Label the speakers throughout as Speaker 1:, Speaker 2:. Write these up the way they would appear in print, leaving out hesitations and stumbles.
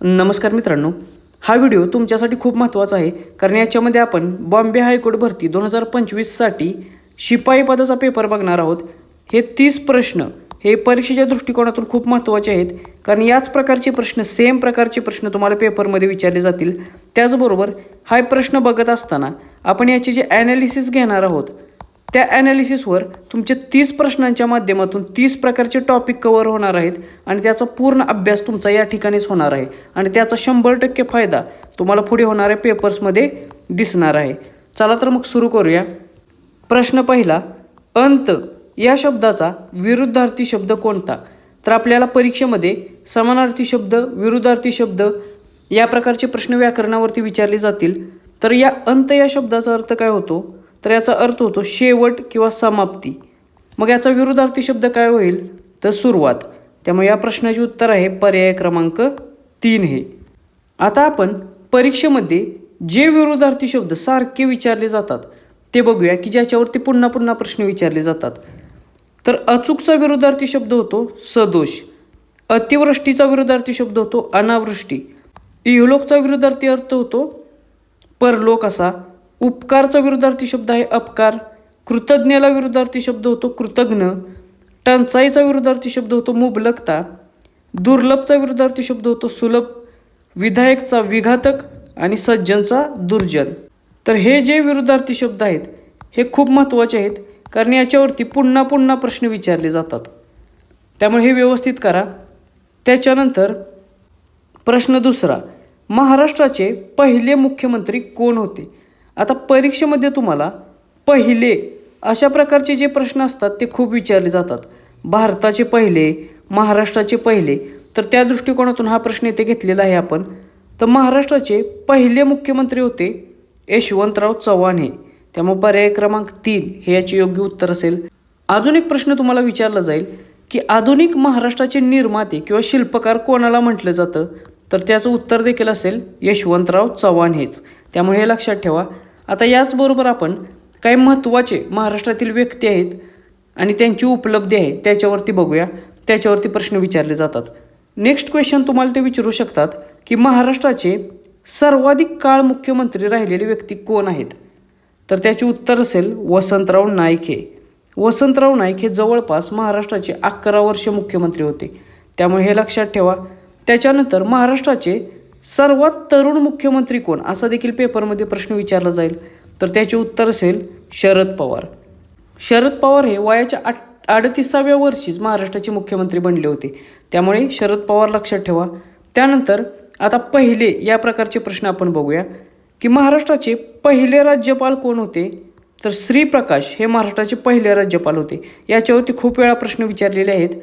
Speaker 1: नमस्कार मित्रांनो, हा व्हिडिओ तुमच्यासाठी खूप महत्त्वाचा आहे कारण याच्यामध्ये आपण बॉम्बे हायकोर्ट भरती 2025साठी शिपाई पदाचा पेपर बघणार आहोत। हे 30 प्रश्न हे परीक्षेच्या दृष्टिकोनातून खूप महत्त्वाचे आहेत कारण याच प्रकारचे प्रश्न सेम प्रकारचे प्रश्न तुम्हाला पेपरमध्ये विचारले जातील। त्याचबरोबर हा प्रश्न बघत असताना आपण याचे जे ॲनालिसिस घेणार आहोत त्या ॲनालिसिसवर तुमचे 30 प्रश्नांच्या माध्यमातून 30 प्रकारचे टॉपिक कव्हर होणार आहेत आणि त्याचा पूर्ण अभ्यास तुमचा या ठिकाणीच होणार आहे आणि त्याचा 100% फायदा तुम्हाला पुढे होणाऱ्या पेपर्समध्ये दिसणार आहे। चला तर मग सुरू करूया। प्रश्न पहिला, अंत या शब्दाचा विरुद्धार्थी शब्द कोणता? तर आपल्याला परीक्षेमध्ये समानार्थी शब्द, विरुद्धार्थी शब्द या प्रकारचे प्रश्न व्याकरणावरती विचारले जातील। तर या अंत या शब्दाचा अर्थ काय होतो? तर याचा अर्थ होतो शेवट किंवा समाप्ती। मग याचा विरुद्धार्थी शब्द काय होईल? तर सुरुवात। त्यामुळे या प्रश्नाचे उत्तर आहे पर्याय क्रमांक 3 हे। आता आपण परीक्षेमध्ये जे विरुद्धार्थी शब्द सारखे विचारले जातात ते बघूया की ज्याच्यावरती पुन्हा पुन्हा प्रश्न विचारले जातात। तर अचूकचा विरुद्धार्थी शब्द होतो सदोष, अतिवृष्टीचा विरुद्धार्थी शब्द होतो अनावृष्टी, इहलोकचा विरुद्धार्थी अर्थ होतो परलोक असा, उपकारचा विरुद्धार्थी शब्द आहे अपकार, कृतज्ञाला विरुद्धार्थी शब्द होतो कृतज्ञ, टंचाईचा विरुद्धार्थी शब्द होतो मुबलकता, दुर्लभचा विरुद्धार्थी शब्द होतो सुलभ, विधायकचा विघातक आणि सज्जनचा दुर्जन। तर हे जे विरुद्धार्थी शब्द आहेत हे खूप महत्त्वाचे आहेत कारण याच्यावरती पुन्हा पुन्हा प्रश्न विचारले जातात, त्यामुळे हे व्यवस्थित करा। त्याच्यानंतर प्रश्न दुसरा, महाराष्ट्राचे पहिले मुख्यमंत्री कोण होते? आता परीक्षेमध्ये तुम्हाला पहिले अशा प्रकारचे जे प्रश्न असतात ते खूप विचारले जातात। भारताचे पहिले, महाराष्ट्राचे पहिले, तर त्या दृष्टिकोनातून हा प्रश्न इथे घेतलेला आहे आपण। तर महाराष्ट्राचे पहिले मुख्यमंत्री होते यशवंतराव चव्हाण हे, त्यामुळे पर्याय क्रमांक 3 हे याचे योग्य उत्तर असेल। अजून एक प्रश्न तुम्हाला विचारला जाईल की आधुनिक महाराष्ट्राचे निर्माते किंवा शिल्पकार कोणाला म्हटलं जातं? तर त्याचं उत्तर देखील असेल यशवंतराव चव्हाण हेच, त्यामुळे हे लक्षात ठेवा। आता याचबरोबर आपण काही महत्त्वाचे महाराष्ट्रातील व्यक्ती आहेत आणि त्यांची उपलब्धी आहे त्याच्यावरती बघूया, त्याच्यावरती प्रश्न विचारले जातात। नेक्स्ट क्वेश्चन तुम्हाला ते विचारू शकतात की महाराष्ट्राचे सर्वाधिक काळ मुख्यमंत्री राहिलेले व्यक्ती कोण आहेत? तर त्याचे उत्तर असेल वसंतराव नाईक हे। वसंतराव नाईक हे जवळपास महाराष्ट्राचे 11 वर्ष मुख्यमंत्री होते, त्यामुळे हे लक्षात ठेवा। त्याच्यानंतर महाराष्ट्राचे सर्वात तरुण मुख्यमंत्री कोण असा देखील पेपरमध्ये प्रश्न विचारला जाईल, तर त्याचे उत्तर असेल शरद पवार। शरद पवार हे वयाच्या 38व्या वर्षीच महाराष्ट्राचे मुख्यमंत्री बनले होते, त्यामुळे शरद पवार लक्षात ठेवा। त्यानंतर आता पहिले या प्रकारचे प्रश्न आपण बघूया की महाराष्ट्राचे पहिले राज्यपाल कोण होते? तर श्रीप्रकाश हे महाराष्ट्राचे पहिले राज्यपाल होते, याच्यावरती खूप वेळा प्रश्न विचारलेले आहेत।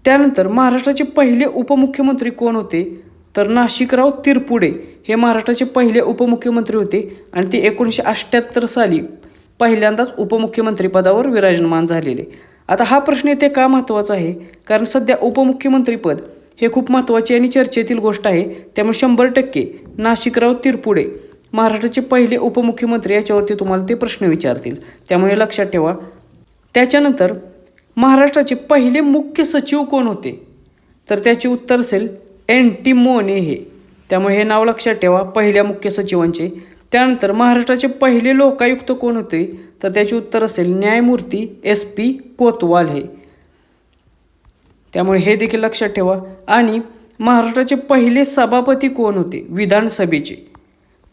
Speaker 1: त्यानंतर महाराष्ट्राचे पहिले उपमुख्यमंत्री कोण होते? तर नाशिकराव तिरपुडे हे महाराष्ट्राचे पहिले उपमुख्यमंत्री होते आणि ते 1978 साली पहिल्यांदाच उपमुख्यमंत्री पदावर विराजमान झालेले। आता हा प्रश्न इथे का महत्त्वाचा आहे? कारण सध्या उपमुख्यमंत्रीपद हे खूप महत्त्वाची आणि चर्चेतील गोष्ट आहे, त्यामुळे 100% नाशिकराव तिरपुडे महाराष्ट्राचे पहिले उपमुख्यमंत्री याच्यावरती तुम्हाला ते प्रश्न विचारतील, त्यामुळे लक्षात ठेवा। त्याच्यानंतर महाराष्ट्राचे पहिले मुख्य सचिव कोण होते? तर त्याचे उत्तर असेल NT मोने हे, त्यामुळे हे नाव लक्षात ठेवा पहिल्या मुख्य सचिवांचे। त्यानंतर महाराष्ट्राचे पहिले लोकायुक्त कोण होते? तर त्याचे उत्तर असेल न्यायमूर्ती SP कोतवाल हे, त्यामुळे हे देखील लक्षात ठेवा। आणि महाराष्ट्राचे पहिले सभापती कोण होते विधानसभेचे?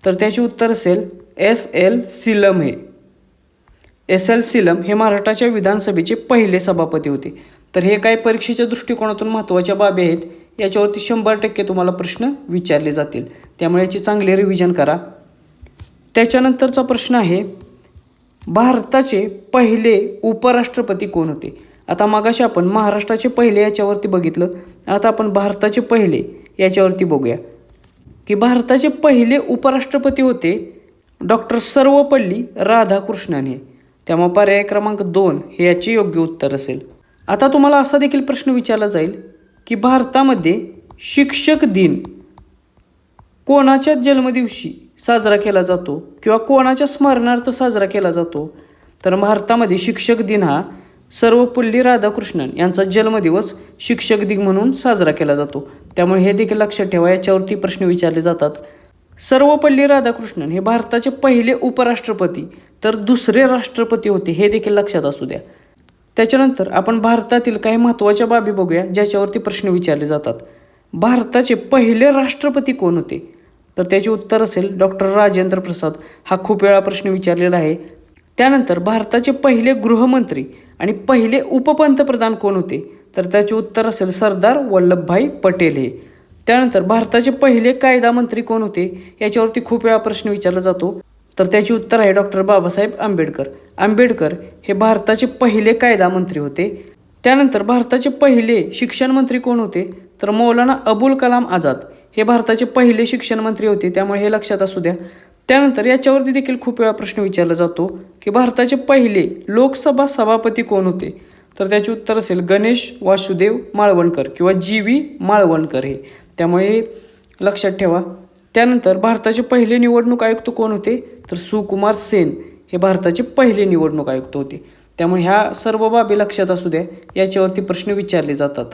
Speaker 1: तर त्याचे उत्तर असेल SL सीलम हे। SL सीलम हे महाराष्ट्राच्या विधानसभेचे पहिले सभापती होते। तर हे काही परीक्षेच्या दृष्टिकोनातून महत्त्वाच्या बाबी आहेत, याच्यावरती 100% तुम्हाला प्रश्न विचारले जातील, त्यामुळे याची चांगले रिव्हिजन करा। त्याच्यानंतरचा प्रश्न आहे भारताचे पहिले उपराष्ट्रपती कोण होते? आता मगाशी आपण महाराष्ट्राचे पहिले याच्यावरती बघितलं, आता आपण भारताचे पहिले याच्यावरती बघूया की भारताचे पहिले उपराष्ट्रपती होते डॉक्टर सर्वपल्ली राधाकृष्णन हे, त्यामुळे पर्याय क्रमांक 2 हे याचे योग्य उत्तर असेल। आता तुम्हाला असा देखील प्रश्न विचारला जाईल की भारतामध्ये शिक्षक दिन कोणाच्या जन्मदिवशी साजरा केला जातो किंवा कोणाच्या स्मरणार्थ साजरा केला जातो? तर भारतामध्ये शिक्षक दिन हा सर्वपल्ली राधाकृष्णन यांचा जन्मदिवस शिक्षक दिन म्हणून साजरा केला जातो। त्यामुळे हे देखील लक्षात ठेवा, याच्यावरती प्रश्न विचारले जातात. सर्वपल्ली राधाकृष्णन हे भारताचे पहिले उपराष्ट्रपती तर दुसरे राष्ट्रपती होते, हे देखील लक्षात असू द्या. त्याच्यानंतर आपण भारतातील काही महत्त्वाच्या बाबी बघूया ज्याच्यावरती प्रश्न विचारले जातात. भारताचे पहिले राष्ट्रपती कोण होते? तर त्याचे उत्तर असेल डॉक्टर राजेंद्र प्रसाद. हा खूप वेळा प्रश्न विचारलेला आहे. त्यानंतर भारताचे पहिले गृहमंत्री आणि पहिले उपपंतप्रधान कोण होते? तर त्याचे उत्तर असेल सरदार वल्लभभाई पटेल हे. त्यानंतर भारताचे पहिले कायदा मंत्री कोण होते? याच्यावरती खूप वेळा प्रश्न विचारला जातो. तर त्याचे उत्तर आहे डॉक्टर बाबासाहेब आंबेडकर. आंबेडकर हे भारताचे पहिले कायदा मंत्री होते. त्यानंतर भारताचे पहिले शिक्षण मंत्री कोण होते? तर मौलाना अबुल कलाम आझाद हे भारताचे पहिले शिक्षण मंत्री होते, त्यामुळे हे लक्षात असू द्या. त्यानंतर याच्यावरती देखील खूप वेळा प्रश्न विचारला जातो की भारताचे पहिले लोकसभा सभापती कोण होते? तर त्याचे उत्तर असेल गणेश वासुदेव माळवणकर किंवा जी.व्ही. माळवणकर हे, त्यामुळे लक्षात ठेवा. त्यानंतर भारताचे पहिले निवडणूक आयुक्त कोण होते? तर सुकुमार सेन हे भारताचे पहिले निवडणूक आयुक्त होते, त्यामुळे ह्या सर्व बाबी लक्षात असू द्या, याच्यावरती प्रश्न विचारले जातात.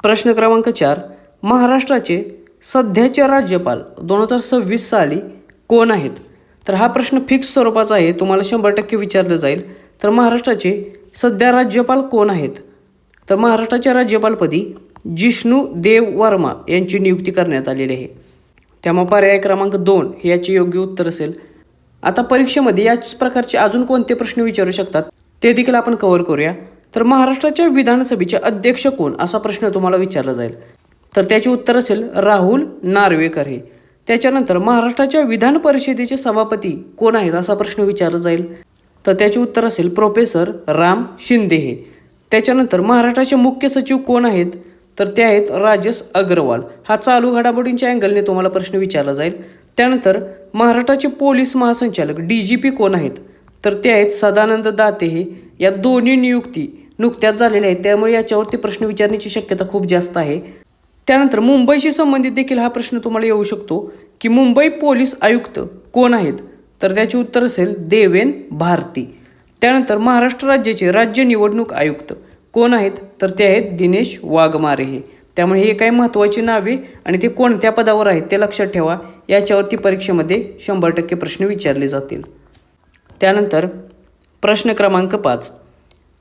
Speaker 1: प्रश्न क्रमांक 4, महाराष्ट्राचे सध्याचे राज्यपाल 2026 साली कोण आहेत? तर हा प्रश्न फिक्स स्वरूपाचा आहे, तुम्हाला 100% विचारलं जाईल. तर महाराष्ट्राचे सध्या राज्यपाल कोण आहेत? तर महाराष्ट्राच्या राज्यपालपदी जिष्णू देव वर्मा यांची नियुक्ती करण्यात आलेली आहे, त्यामुळे पर्याय क्रमांक 2 हे याचे योग्य उत्तर असेल. आता परीक्षेमध्ये याच प्रकारचे अजून कोणते प्रश्न विचारू शकतात ते देखील आपण कव्हर करूया. तर महाराष्ट्राच्या विधानसभेचे अध्यक्ष कोण असा प्रश्न तुम्हाला विचारला जाईल. तर त्याचे उत्तर असेल राहुल नार्वेकर हे. त्याच्यानंतर महाराष्ट्राच्या विधान परिषदेचे सभापती कोण आहेत असा प्रश्न विचारला जाईल. तर त्याचे उत्तर असेल प्रोफेसर राम शिंदे हे. त्याच्यानंतर महाराष्ट्राचे मुख्य सचिव कोण आहेत? तर ते आहेत राजेश अग्रवाल. हा चालू घडामोडींच्या अँगलने तुम्हाला प्रश्न विचारला जाईल. त्यानंतर महाराष्ट्राचे पोलीस महासंचालक DGP कोण आहेत? तर ते आहेत सदानंद दाते हे. या दोन्ही नियुक्ती नुकत्याच झालेल्या आहेत, त्यामुळे याच्यावरती प्रश्न विचारण्याची शक्यता खूप जास्त आहे. त्यानंतर मुंबईशी संबंधित देखील हा प्रश्न तुम्हाला येऊ शकतो की मुंबई पोलीस आयुक्त कोण आहेत? तर त्याचे उत्तर असेल देवेन भारती. त्यानंतर महाराष्ट्र राज्याचे राज्य निवडणूक आयुक्त कोण आहेत? तर ते आहेत दिनेश वाघमारे हे. त्यामुळे हे काही महत्त्वाची नावे आणि ते कोणत्या पदावर आहेत ते लक्षात ठेवा, याच्यावरती परीक्षेमध्ये 100% प्रश्न विचारले जातील. त्यानंतर प्रश्न क्रमांक 5,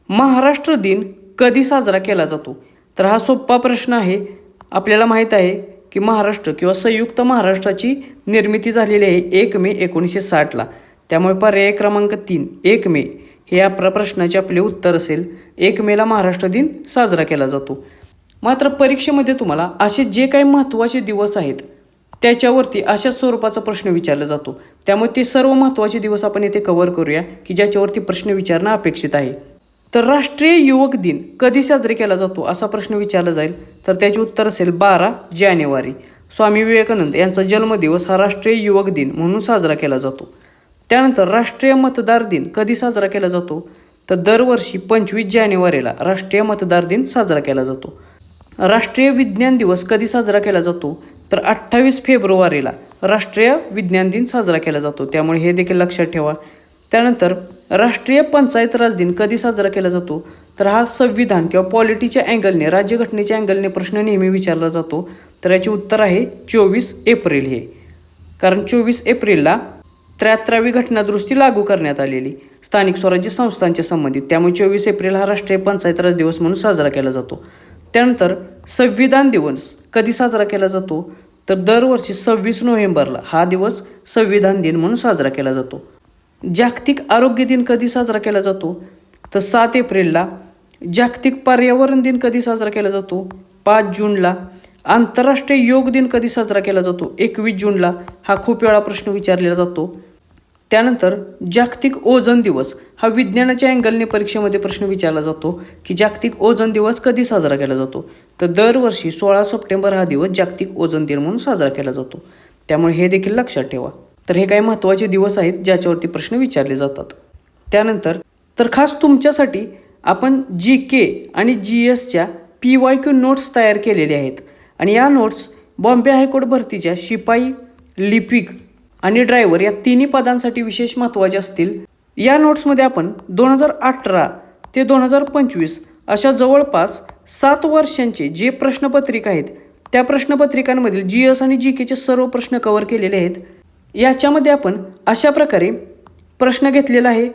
Speaker 1: महाराष्ट्र दिन कधी साजरा केला जातो? तर हा सोपा प्रश्न आहे. आपल्याला माहीत आहे की महाराष्ट्र किंवा संयुक्त महाराष्ट्राची निर्मिती झालेली आहे 1 मे 1960ला, त्यामुळे पर्याय क्रमांक 3 1 मे हे या प्रश्नाचे आपले उत्तर असेल. 1 मेला महाराष्ट्र दिन साजरा केला जातो. मात्र परीक्षेमध्ये तुम्हाला असे जे काही महत्त्वाचे दिवस आहेत त्याच्यावरती अशा स्वरूपाचा प्रश्न विचारला जातो, त्यामुळे ते सर्व महत्त्वाचे दिवस आपण येथे कव्हर करूया की ज्याच्यावरती प्रश्न विचारणं अपेक्षित आहे. तर राष्ट्रीय युवक दिन कधी साजरा केला जातो असा प्रश्न विचारला जाईल. तर त्याचे उत्तर असेल 12 जानेवारी. स्वामी विवेकानंद यांचा जन्मदिवस हा राष्ट्रीय युवक दिन म्हणून साजरा केला जातो. त्यानंतर राष्ट्रीय मतदार दिन कधी साजरा केला जातो? तर दरवर्षी 25 जानेवारीला राष्ट्रीय मतदार दिन साजरा केला जातो. राष्ट्रीय विज्ञान दिवस कधी साजरा केला जातो? तर 28 फेब्रुवारीला राष्ट्रीय विज्ञान दिन साजरा केला जातो, त्यामुळे हे देखील लक्षात ठेवा. त्यानंतर राष्ट्रीय पंचायत राज दिन कधी साजरा केला जातो? तर हा संविधान किंवा पॉलिटीच्या अँगलने राज्यघटनेच्या अँगलने प्रश्न नेहमी विचारला जातो. तर याचे उत्तर आहे 24 एप्रिल हे, कारण 24 एप्रिलला 73वी घटनादुरुस्ती लागू करण्यात आलेली स्थानिक स्वराज्य संस्थांच्या संबंधित, त्यामुळे 24 एप्रिल हा राष्ट्रीय पंचायत राज दिवस म्हणून साजरा केला जातो. त्यानंतर संविधान दिवस कधी साजरा केला जातो? तर दरवर्षी 26 नोव्हेंबरला हा दिवस संविधान दिन म्हणून साजरा केला जातो. जागतिक आरोग्य दिन कधी साजरा केला जातो? तर 7 एप्रिलला. जागतिक पर्यावरण दिन कधी साजरा केला जातो? 5 जूनला. आंतरराष्ट्रीय योग दिन कधी साजरा केला जातो? 21 जूनला. हा खूप वेळा प्रश्न विचारलेला जातो. त्यानंतर जागतिक ओझोन दिवस हा विज्ञानाच्या अँगलने परीक्षेमध्ये प्रश्न विचारला जातो की जागतिक ओझोन दिवस कधी साजरा केला जातो? तर दरवर्षी 16 सप्टेंबर हा दिवस जागतिक ओझोन दिन म्हणून साजरा केला जातो, त्यामुळे हे देखील लक्षात ठेवा. तर हे काही महत्त्वाचे दिवस आहेत ज्याच्यावरती प्रश्न विचारले जातात. त्यानंतर खास तुमच्यासाठी आपण GK आणि GSच्या PYQ नोट्स तयार केलेले आहेत आणि या नोट्स बॉम्बे हायकोर्ट भरतीच्या शिपाई, लिपिक आणि ड्रायव्हर या तिन्ही पदांसाठी विशेष महत्त्वाचे असतील. या नोट्समध्ये आपण 2018 ते 2025 अशा जवळपास 7 वर्षांचे जे प्रश्नपत्रिका आहेत त्या प्रश्नपत्रिकांमधील GS आणि GKचे सर्व प्रश्न कव्हर केलेले आहेत. याच्यामध्ये आपण अशा प्रकारे प्रश्न घेतलेला आहे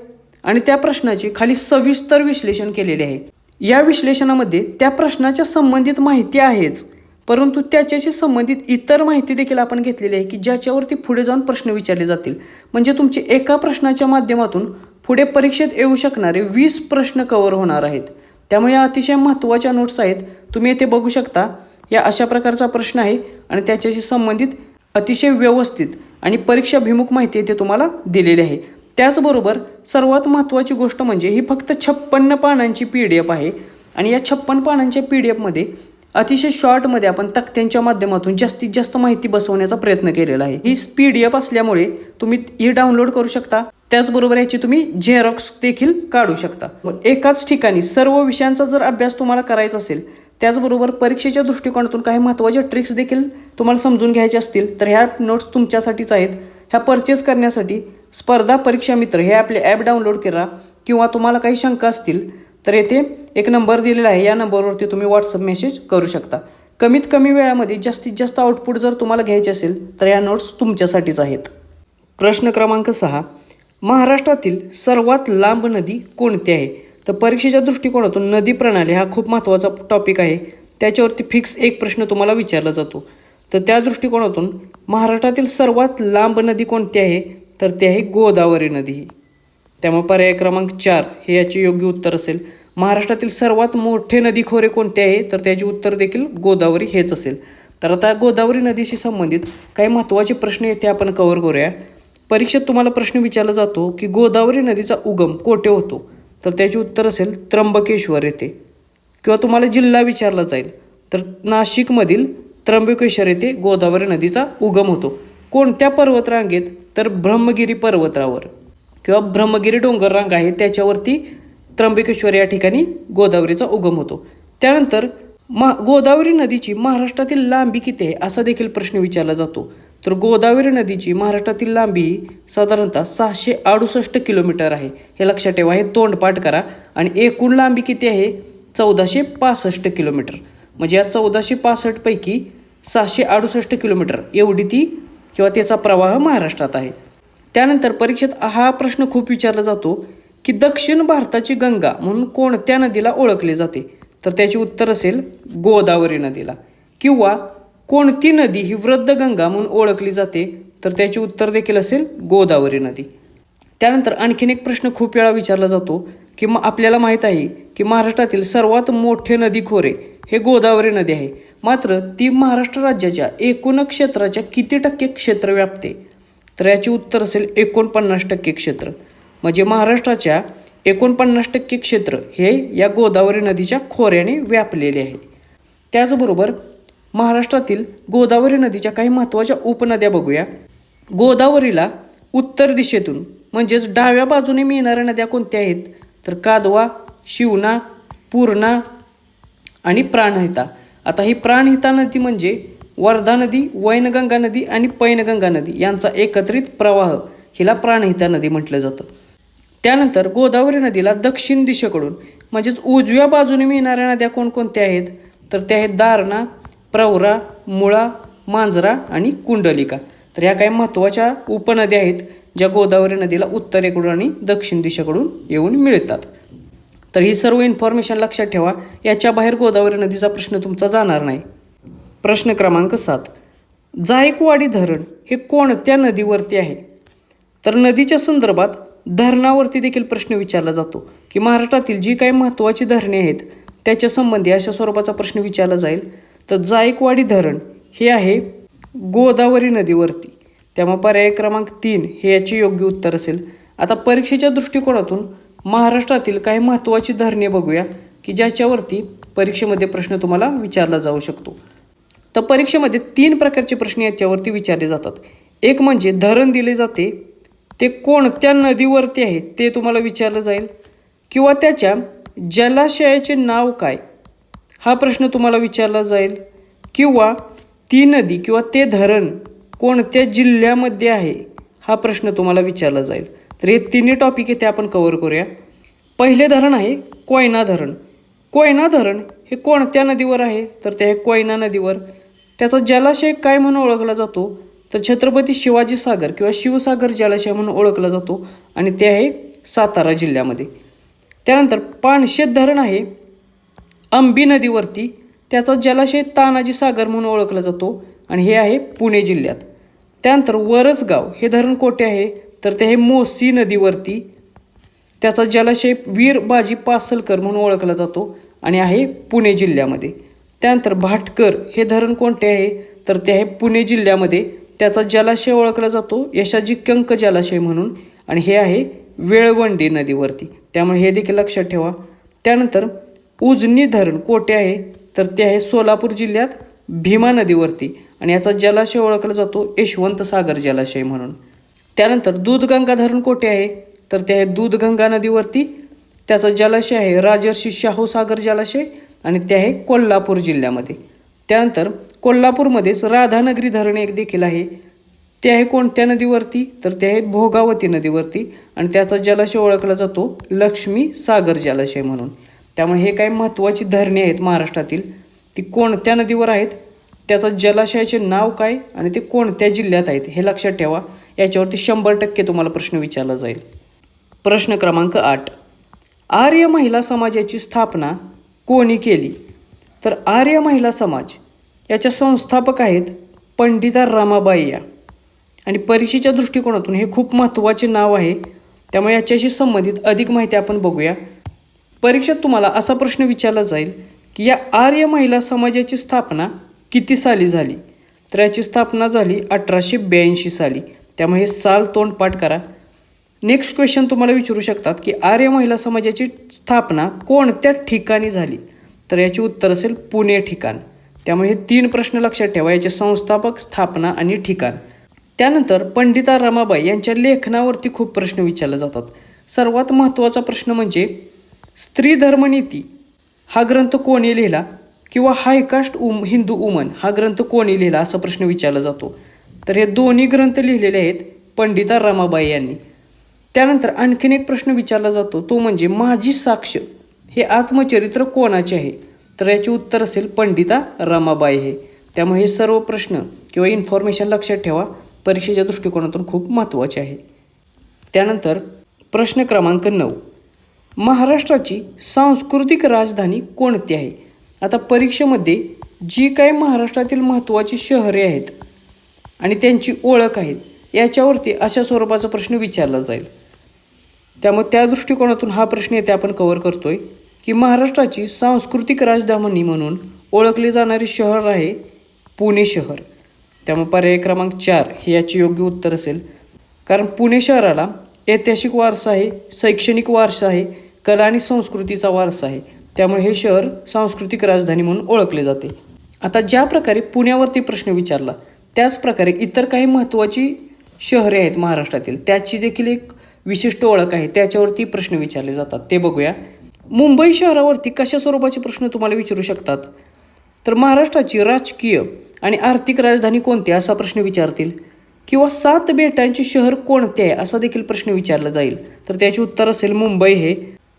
Speaker 1: आणि त्या प्रश्नाचे खाली सविस्तर विश्लेषण केलेले आहे. या विश्लेषणामध्ये त्या प्रश्नाच्या संबंधित माहिती आहेच, परंतु त्याच्याशी संबंधित इतर माहिती देखील आपण घेतलेली आहे की ज्याच्यावरती पुढे जाऊन प्रश्न विचारले जातील. म्हणजे तुमचे एका प्रश्नाच्या माध्यमातून पुढे परीक्षेत येऊ शकणारे 20 प्रश्न कव्हर होणार आहेत. त्यामुळे या अतिशय महत्त्वाच्या नोट्स आहेत. तुम्ही येथे बघू शकता या अशा प्रकारचा प्रश्न आहे आणि त्याच्याशी संबंधित अतिशय व्यवस्थित आणि परीक्षाभिमुख माहिती येथे तुम्हाला दिलेली आहे. त्याचबरोबर सर्वात महत्त्वाची गोष्ट म्हणजे ही फक्त 56 पानांची PDF आहे आणि या 56 पानांच्या PDFमध्ये अतिशय शॉर्टमध्ये आपण तक्त्यांच्या माध्यमातून जास्तीत जास्त माहिती बसवण्याचा प्रयत्न केलेला आहे. ही PDF असल्यामुळे तुम्ही ही डाउनलोड करू शकता. त्याचबरोबर याची तुम्ही झेरॉक्स देखील काढू शकता. एकाच ठिकाणी सर्व विषयांचा जर अभ्यास तुम्हाला करायचा असेल, त्याचबरोबर परीक्षेच्या दृष्टिकोनातून काही महत्त्वाच्या ट्रिक्स देखील तुम्हाला समजून घ्यायचे असतील, तर ह्या नोट्स तुमच्यासाठीच आहेत. ह्या परचेस करण्यासाठी स्पर्धा परीक्षा मित्र हे आपले ॲप डाउनलोड करा किंवा तुम्हाला काही शंका असतील तर येथे एक नंबर दिलेला आहे. या नंबरवरती तुम्ही व्हॉट्सअप मेसेज करू शकता. कमीत कमी वेळामध्ये जास्तीत जास्त आउटपुट जर तुम्हाला घ्यायचे असेल तर या नोट्स तुमच्यासाठीच आहेत. प्रश्न क्रमांक 6. महाराष्ट्रातील सर्वात लांब नदी कोणती आहे? तर परीक्षेच्या दृष्टिकोनातून नदी प्रणाली हा खूप महत्त्वाचा टॉपिक आहे. त्याच्यावरती फिक्स एक प्रश्न तुम्हाला विचारला जातो. तर त्या दृष्टिकोनातून महाराष्ट्रातील सर्वात लांब नदी कोणती आहे? तर ती आहे गोदावरी नदी. त्यामुळे पर्याय क्रमांक 4 हे याचे योग्य उत्तर असेल. महाराष्ट्रातील सर्वात मोठे नदी खोरे कोणते आहे? तर त्याचे उत्तर देखील गोदावरी हेच असेल. तर आता गोदावरी नदीशी संबंधित काही महत्त्वाचे प्रश्न येथे आपण कव्हर करूया. परीक्षेत तुम्हाला प्रश्न विचारला जातो की गोदावरी नदीचा उगम कोठे होतो? तर त्याचे उत्तर असेल त्र्यंबकेश्वर येथे. किंवा तुम्हाला जिल्हा विचारला जाईल तर नाशिकमधील त्र्यंबकेश्वर येथे गोदावरी नदीचा उगम होतो. कोणत्या पर्वतरांगेत? तर ब्रह्मगिरी पर्वतावर किंवा ब्रह्मगिरी डोंगररांग आहे त्याच्यावरती त्र्यंबकेश्वर या ठिकाणी गोदावरीचा उगम होतो. त्यानंतर गोदावरी नदीची महाराष्ट्रातील लांबी किती आहे असा देखील प्रश्न विचारला जातो. तर गोदावरी नदीची महाराष्ट्रातील लांबी साधारणतः 668 किलोमीटर आहे. हे लक्षात ठेवा, हे तोंडपाठ करा. आणि एकूण लांबी किती आहे? 1465 किलोमीटर. म्हणजे या 1465 पैकी 668 किलोमीटर एवढी ती किंवा त्याचा प्रवाह महाराष्ट्रात आहे. त्यानंतर परीक्षेत हा प्रश्न खूप विचारला जातो की दक्षिण भारताची गंगा म्हणून कोणत्या नदीला ओळखले जाते? तर त्याचे उत्तर असेल गोदावरी नदीला. किंवा कोणती नदी ही वृद्ध गंगा म्हणून ओळखली जाते? तर त्याचे उत्तर देखील असेल गोदावरी नदी. त्यानंतर आणखीन एक प्रश्न खूप वेळा विचारला जातो की आपल्याला माहीत आहे की महाराष्ट्रातील सर्वात मोठे नदी खोरे हे गोदावरी नदी आहे, मात्र ती महाराष्ट्र राज्याच्या एकूण क्षेत्राच्या किती टक्के क्षेत्र व्यापते? तर याचे उत्तर असेल 49% क्षेत्र. म्हणजे महाराष्ट्राच्या 49% क्षेत्र हे या गोदावरी नदीच्या खोऱ्याने व्यापलेले आहे. त्याचबरोबर महाराष्ट्रातील गोदावरी नदीच्या काही महत्त्वाच्या उपनद्या बघूया. गोदावरीला उत्तर दिशेतून म्हणजेच डाव्या बाजूने मिळणाऱ्या नद्या कोणत्या आहेत? तर कादवा, शिवना, पूर्णा आणि प्राणहिता. आता ही प्राणहिता नदी म्हणजे वर्धा नदी, वैनगंगा नदी आणि पैनगंगा नदी यांचा एकत्रित प्रवाह हिला प्राणहिता नदी म्हटलं जातं. त्यानंतर गोदावरी नदीला दक्षिण दिशेकडून म्हणजेच उजव्या बाजूने मिळणाऱ्या नद्या कोणकोणत्या आहेत? तर त्या आहेत दारणा, प्रवरा, मुळा, मांजरा आणि कुंडलिका. तर ह्या काही महत्त्वाच्या उपनद्या आहेत ज्या गोदावरी नदीला उत्तरेकडून आणि दक्षिण दिशेकडून येऊन मिळतात. तर ही सर्व इन्फॉर्मेशन लक्षात ठेवा. याच्या बाहेर गोदावरी नदीचा प्रश्न तुमचा जाणार नाही. प्रश्न क्रमांक 7. जायकवाडी धरण हे कोणत्या नदीवरती आहे? तर नदीच्या संदर्भात धरणावरती देखील प्रश्न विचारला जातो की महाराष्ट्रातील जी काही महत्त्वाची धरणे आहेत त्याच्या संबंधी अशा स्वरूपाचा प्रश्न विचारला जाईल. तर जायकवाडी धरण हे आहे गोदावरी नदीवरती. त्यामुळे पर्याय क्रमांक 3 हे याचे योग्य उत्तर असेल. आता परीक्षेच्या दृष्टिकोनातून महाराष्ट्रातील काही महत्त्वाची धरणे बघूया की ज्याच्यावरती परीक्षेमध्ये प्रश्न तुम्हाला विचारला जाऊ शकतो. तर परीक्षेमध्ये 3 प्रकारचे प्रश्न याच्यावरती विचारले जातात. एक म्हणजे धरण दिले जाते ते कोणत्या नदीवरती आहे ते तुम्हाला विचारलं जाईल, किंवा त्याच्या जलाशयाचे नाव काय हा प्रश्न तुम्हाला विचारला जाईल, किंवा ती नदी किंवा ते धरण कोणत्या जिल्ह्यामध्ये आहे हा प्रश्न तुम्हाला विचारला जाईल. तर हे तिन्ही टॉपिक इथे आपण कव्हर करूया. पहिले धरण आहे कोयना धरण. कोयना धरण हे कोणत्या नदीवर आहे? तर ते आहे कोयना नदीवर. त्याचा जलाशय काय म्हणून ओळखला जातो? तर छत्रपती शिवाजी सागर किंवा शिवसागर जलाशय म्हणून ओळखला जातो आणि ते आहे सातारा जिल्ह्यामध्ये. त्यानंतर पानशेत धरण आहे अंबी नदीवरती, त्याचा जलाशय तानाजी सागर म्हणून ओळखला जातो आणि हे आहे पुणे जिल्ह्यात. त्यानंतर वरसगाव हे धरण कोठे आहे? तर ते आहे मोसी नदीवरती, त्याचा जलाशय वीर बाजी पासलकर म्हणून ओळखला जातो आणि आहे पुणे जिल्ह्यामध्ये. त्यानंतर भाटकर हे धरण कोणते आहे? तर ते आहे पुणे जिल्ह्यामध्ये, त्याचा जलाशय ओळखला जातो यशाजी कंक जलाशय म्हणून आणि हे आहे वेळवंडी नदीवरती, त्यामुळे हे देखील लक्षात ठेवा. त्यानंतर उजनी धरण कोठे आहे? तर ते आहे सोलापूर जिल्ह्यात भीमा नदीवरती आणि याचा जलाशय ओळखला जातो यशवंत सागर जलाशय म्हणून. त्यानंतर दूधगंगा धरण कोठे आहे? तर ते आहे दूधगंगा नदीवरती, त्याचा जलाशय आहे राजर्षी शाहू सागर जलाशय आणि ते आहे कोल्हापूर जिल्ह्यामध्ये. त्यानंतर कोल्हापूरमध्येच राधानगरी धरण एक देखील आहे, ते आहे कोणत्या नदीवरती? तर ते आहे भोगावती नदीवरती आणि त्याचा जलाशय ओळखला जातो लक्ष्मी सागर जलाशय म्हणून. त्यामुळे हे काही महत्त्वाची धरणे आहेत महाराष्ट्रातील, ती कोणत्या नदीवर आहेत, त्याचं जलाशयाचे नाव काय आणि ते कोणत्या जिल्ह्यात आहेत हे लक्षात ठेवा. याच्यावरती 100% तुम्हाला प्रश्न विचारला जाईल. प्रश्न क्रमांक 8, आर्य महिला समाजाची स्थापना कोणी केली? तर आर्य महिला समाज याच्या संस्थापक आहेत पंडिता रमाबाई या, आणि परीक्षेच्या दृष्टिकोनातून हे खूप महत्त्वाचे नाव आहे, त्यामुळे याच्याशी संबंधित अधिक माहिती आपण बघूया. परीक्षेत तुम्हाला असा प्रश्न विचारला जाईल की या आर्य महिला समाजाची स्थापना किती साली झाली? तर याची स्थापना झाली 1882 साली, त्यामुळे हे साल तोंडपाठ करा. नेक्स्ट क्वेश्चन तुम्हाला विचारू शकतात की आर्य महिला समाजाची स्थापना कोणत्या ठिकाणी झाली? तर याचे उत्तर असेल पुणे ठिकाण. त्यामुळे हे 3 प्रश्न लक्षात ठेवा, याचे संस्थापक, स्थापना आणि ठिकाण. त्यानंतर पंडिता रमाबाई यांच्या लेखनावरती खूप प्रश्न विचारले जातात. सर्वात महत्त्वाचा प्रश्न म्हणजे स्त्री धर्मनीती हा ग्रंथ कोणी लिहिला किंवा हायकास्ट हिंदू वुमन हा ग्रंथ कोणी लिहिला असा प्रश्न विचारला जातो. तर हे दोन्ही ग्रंथ लिहिलेले आहेत पंडिता रमाबाई यांनी. त्यानंतर आणखीन एक प्रश्न विचारला जातो, तो म्हणजे माझी साक्ष हे आत्मचरित्र कोणाचे आहे? तर याचे उत्तर असेल पंडिता रमाबाई हे. त्यामुळे हे सर्व प्रश्न किंवा इन्फॉर्मेशन लक्षात ठेवा, परीक्षेच्या दृष्टिकोनातून खूप महत्त्वाचे आहे. त्यानंतर प्रश्न क्रमांक 9, महाराष्ट्राची सांस्कृतिक राजधानी कोणती आहे? आता परीक्षेमध्ये जी काही महाराष्ट्रातील महत्त्वाची शहरे आहेत आणि त्यांची ओळख आहे याच्यावरती अशा स्वरूपाचा प्रश्न विचारला जाईल. त्यामुळे त्या दृष्टिकोनातून हा प्रश्न येथे आपण कव्हर करतोय की महाराष्ट्राची सांस्कृतिक राजधानी म्हणून ओळखले जाणारे शहर आहे पुणे शहर. त्यामुळे पर्याय क्रमांक 4 हे याचे योग्य उत्तर असेल, कारण पुणे शहराला ऐतिहासिक वारसा आहे, शैक्षणिक वारसा आहे, कला आणि संस्कृतीचा वारसा आहे, त्यामुळे हे शहर सांस्कृतिक राजधानी म्हणून ओळखले जाते. आता ज्या प्रकारे पुण्यावरती प्रश्न विचारला त्याच प्रकारे इतर काही महत्त्वाची शहरे आहेत महाराष्ट्रातील, त्याची देखील एक विशिष्ट ओळख आहे, त्याच्यावरती प्रश्न विचारले जातात, ते बघूया. मुंबई शहरावरती कशा स्वरूपाचे प्रश्न तुम्हाला विचारू शकतात? तर महाराष्ट्राची राजकीय आणि आर्थिक राजधानी कोणती असा प्रश्न विचारतील, किंवा 7 बेटांचे शहर कोणते आहे असा देखील प्रश्न विचारला जाईल. तर त्याचे उत्तर असेल मुंबई हे.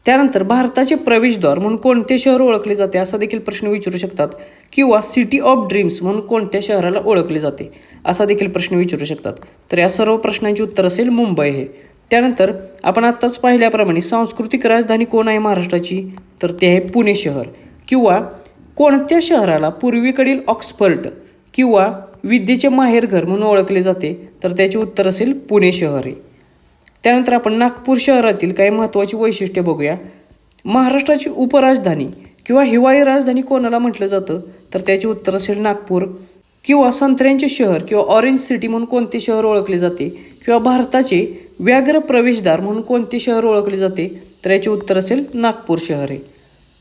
Speaker 1: त्यानंतर भारताचे प्रवेशद्वार म्हणून कोणते शहर ओळखले जाते असा देखील प्रश्न विचारू शकतात, किंवा सिटी ऑफ ड्रीम्स म्हणून कोणत्या शहराला ओळखले जाते असा देखील प्रश्न विचारू शकतात. तर या सर्व प्रश्नांचे उत्तर असेल मुंबई हे. त्यानंतर आपण आत्ताच पाहिल्याप्रमाणे सांस्कृतिक राजधानी कोण आहे महाराष्ट्राची? तर ते आहे पुणे शहर. किंवा कोणत्या शहराला पूर्वेकडील ऑक्सफर्ड किंवा विद्येचे माहेरघर म्हणून ओळखले जाते? तर त्याचे उत्तर असेल पुणे शहर आहे. त्यानंतर आपण नागपूर शहरातील काही महत्त्वाची वैशिष्ट्ये बघूया. महाराष्ट्राची उपराजधानी किंवा हिवाळी राजधानी कोणाला म्हटलं जातं? तर त्याचे उत्तर असेल नागपूर. किंवा संत्र्यांचे शहर किंवा ऑरेंज सिटी म्हणून कोणते शहर ओळखले जाते? किंवा भारताचे व्याघ्र प्रवेशद्वार म्हणून कोणते शहर ओळखले जाते? तर याचे उत्तर असेल नागपूर शहर आहे.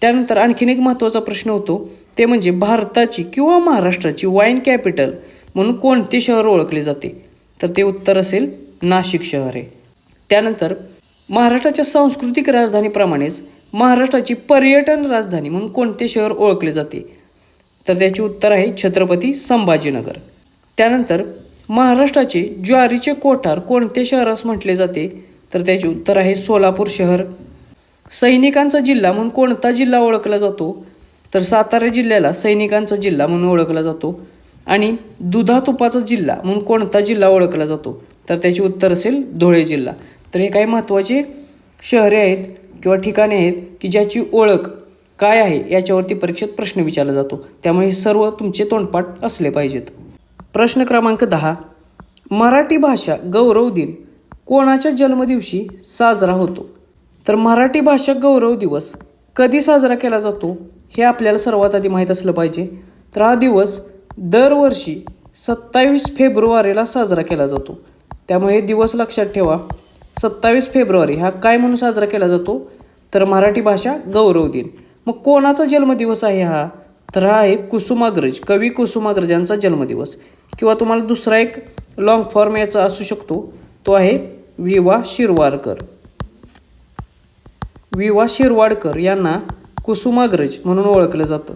Speaker 1: त्यानंतर आणखीन एक महत्त्वाचा प्रश्न होतो, ते म्हणजे भारताची किंवा महाराष्ट्राची वाईन कॅपिटल म्हणून कोणते शहर ओळखले जाते? तर ते उत्तर असेल नाशिक शहर आहे. त्यानंतर महाराष्ट्राच्या सांस्कृतिक राजधानीप्रमाणेच महाराष्ट्राची पर्यटन राजधानी म्हणून कोणते शहर ओळखले जाते? तर त्याचे उत्तर आहे छत्रपती संभाजीनगर. त्यानंतर महाराष्ट्राचे ज्वारीचे कोठार कोणते शहरास म्हटले जाते? तर त्याचे उत्तर आहे सोलापूर शहर. सैनिकांचा जिल्हा म्हणून कोणता जिल्हा ओळखला जातो? तर सातारा जिल्ह्याला सैनिकांचा जिल्हा म्हणून ओळखला जातो. आणि दुधा तुपाचा जिल्हा म्हणून कोणता जिल्हा ओळखला जातो? तर त्याचे उत्तर असेल धुळे जिल्हा. तर हे काही महत्त्वाचे शहरे आहेत किंवा ठिकाणे आहेत की ज्याची ओळख काय आहे याच्यावरती परीक्षेत प्रश्न विचारला जातो. त्यामुळे हे सर्व तुमचे तोंडपाठ असले पाहिजेत. प्रश्न क्रमांक 10. मराठी भाषा गौरव दिन कोणाच्या जन्मदिवशी साजरा होतो? तर मराठी भाषा गौरव दिवस कधी साजरा केला जातो हे आपल्याला सर्वात आधी माहीत असलं पाहिजे. तर हा दिवस दरवर्षी 27 फेब्रुवारीला साजरा केला जातो. त्यामुळे हे दिवस लक्षात ठेवा. 27 फेब्रुवारी हा काय म्हणून साजरा केला जातो? तर मराठी भाषा गौरव दिन. मग कोणाचा जन्मदिवस आहे हा? तर हा आहे कुसुमाग्रज, कवी कुसुमाग्रज यांचा जन्मदिवस. किंवा तुम्हाला दुसरा एक लॉंग फॉर्म याचा असू शकतो, तो आहे वि.वा. शिरवाडकर. वि.वा. शिरवाडकर यांना कुसुमाग्रज म्हणून ओळखलं जातं.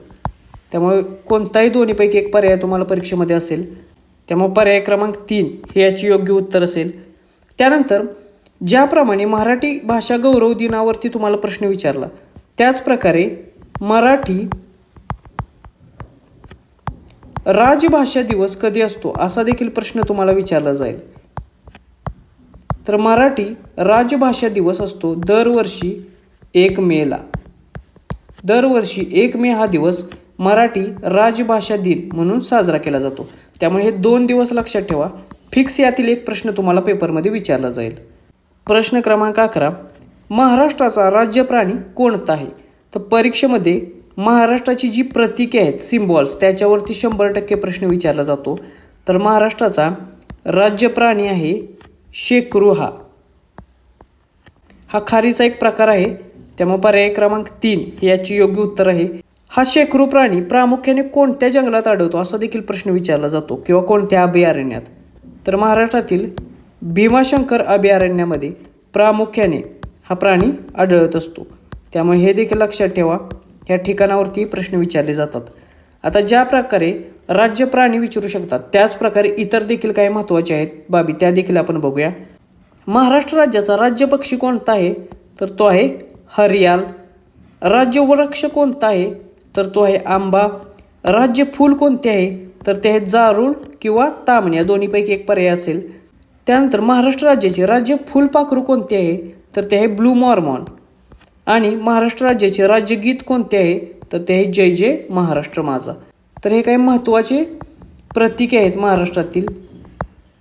Speaker 1: त्यामुळे कोणताही दोन्हीपैकी एक पर्याय तुम्हाला परीक्षेमध्ये असेल. त्यामुळे पर्याय क्रमांक 3 हे याचे योग्य उत्तर असेल. त्यानंतर ज्याप्रमाणे मराठी भाषा गौरव दिनावरती तुम्हाला प्रश्न विचारला, त्याचप्रकारे मराठी राजभाषा दिवस कधी असतो असा देखील प्रश्न तुम्हाला विचारला जाईल. तर मराठी राजभाषा दिवस असतो दरवर्षी 1 मेला. दरवर्षी 1 मे हा दिवस मराठी राजभाषा दिन म्हणून साजरा केला जातो. त्यामुळे हे 2 दिवस लक्षात ठेवा. फिक्स यातील एक प्रश्न तुम्हाला पेपरमध्ये विचारला जाईल. प्रश्न क्रमांक 11. महाराष्ट्राचा राज्य प्राणी कोणता आहे? तर परीक्षेमध्ये महाराष्ट्राची जी प्रतीके आहेत, सिम्बॉल्स, त्याच्यावरती 100% प्रश्न विचारला जातो. तर महाराष्ट्राचा राज्य प्राणी आहे शेकरू. हा खारीचा एक प्रकार आहे. त्यामुळे पर्याय क्रमांक 3 हे याचे योग्य उत्तर आहे. हा शेकरू प्राणी प्रामुख्याने कोणत्या जंगलात आढळतो असा देखील प्रश्न विचारला जातो किंवा कोणत्या अभयारण्यात? तर महाराष्ट्रातील भीमाशंकर अभयारण्यामध्ये प्रामुख्याने हा प्राणी आढळत असतो. त्यामुळे हे देखील लक्षात ठेवा. या ठिकाणावरती प्रश्न विचारले जातात. आता ज्या प्रकारे राज्य प्राणी विचारू शकतात त्याच प्रकारे इतर देखील काही महत्त्वाचे आहेत बाबी, त्या देखील आपण बघूया. महाराष्ट्र राज्याचा राज्य पक्षी कोणता आहे? तर तो आहे हरियाल. राज्य वृक्ष कोणता आहे? तर तो आहे आंबा. राज्य फूल कोणते आहे? तर ते आहे जारूळ किंवा तामणी, या दोन्हीपैकी एक पर्याय असेल. त्यानंतर महाराष्ट्र राज्याचे राज्य फुलपाखरू कोणते आहे? तर ते आहे ब्लू मॉर्मॉन. आणि महाराष्ट्र राज्याचे राज्यगीत कोणते आहे? तर ते आहे जय जय महाराष्ट्र माझा. तर हे काही महत्त्वाचे प्रतीके आहेत महाराष्ट्रातील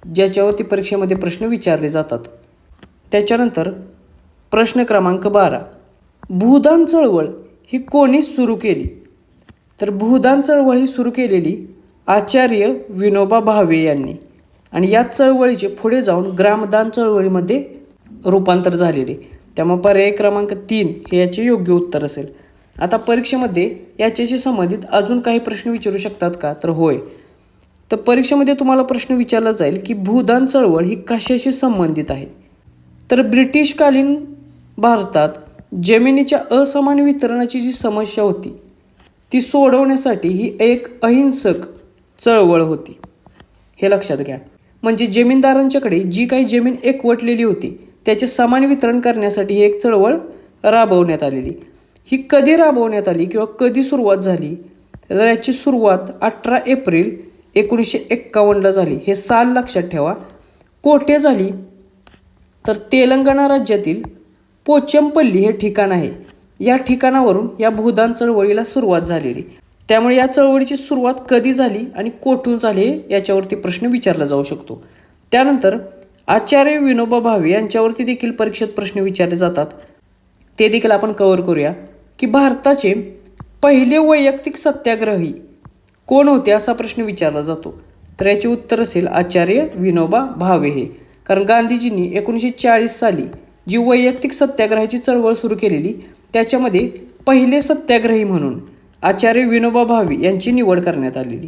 Speaker 1: ज्याच्यावरती परीक्षेमध्ये प्रश्न विचारले जातात. त्याच्यानंतर प्रश्न क्रमांक 12. भूदान चळवळ ही कोणी सुरू केली? तर भूदान चळवळ ही सुरू केलेली आचार्य विनोबा भावे यांनी, आणि या चळवळीचे पुढे जाऊन ग्रामदान चळवळीमध्ये रूपांतर झालेले. त्यामुळे पर्याय क्रमांक 3 हे याचे योग्य उत्तर असेल. आता परीक्षेमध्ये याच्याशी संबंधित अजून काही प्रश्न विचारू शकतात का? तर होय. तर परीक्षेमध्ये तुम्हाला प्रश्न विचारला जाईल की भूदान चळवळ ही कशाशी संबंधित आहे? तर ब्रिटिशकालीन भारतात जमिनीच्या असमान वितरणाची जी समस्या होती ती सोडवण्यासाठी ही एक अहिंसक चळवळ होती, हे लक्षात घ्या. म्हणजे जमीनदारांच्याकडे जी काही जमीन एकवटलेली होती त्याचे समान वितरण करण्यासाठी ही एक चळवळ राबवण्यात आलेली. ही कधी राबवण्यात आली किंवा कधी सुरुवात झाली? तर याची सुरुवात 18 एप्रिल 1951ला झाली. हे साल लक्षात ठेवा. कोठे झाली? तर तेलंगणा राज्यातील पोचमपल्ली हे ठिकाण आहे. या ठिकाणावरून या भूदान चळवळीला सुरुवात झालेली. त्यामुळे या चळवळीची सुरुवात कधी झाली आणि कोठून झाली याच्यावरती प्रश्न विचारला जाऊ शकतो. त्यानंतर आचार्य विनोबा भावे यांच्यावरती देखील परीक्षेत प्रश्न विचारले जातात. ते देखील आपण कव्हर करूया की भारताचे पहिले वैयक्तिक सत्याग्रही कोण होते असा प्रश्न विचारला जातो. तर याचे उत्तर असेल आचार्य विनोबा भावे हे. कारण गांधीजींनी 1940 साली जी वैयक्तिक सत्याग्रहाची चळवळ सुरू केलेली त्याच्यामध्ये पहिले सत्याग्रही म्हणून आचार्य विनोबा भावे यांची निवड करण्यात आलेली.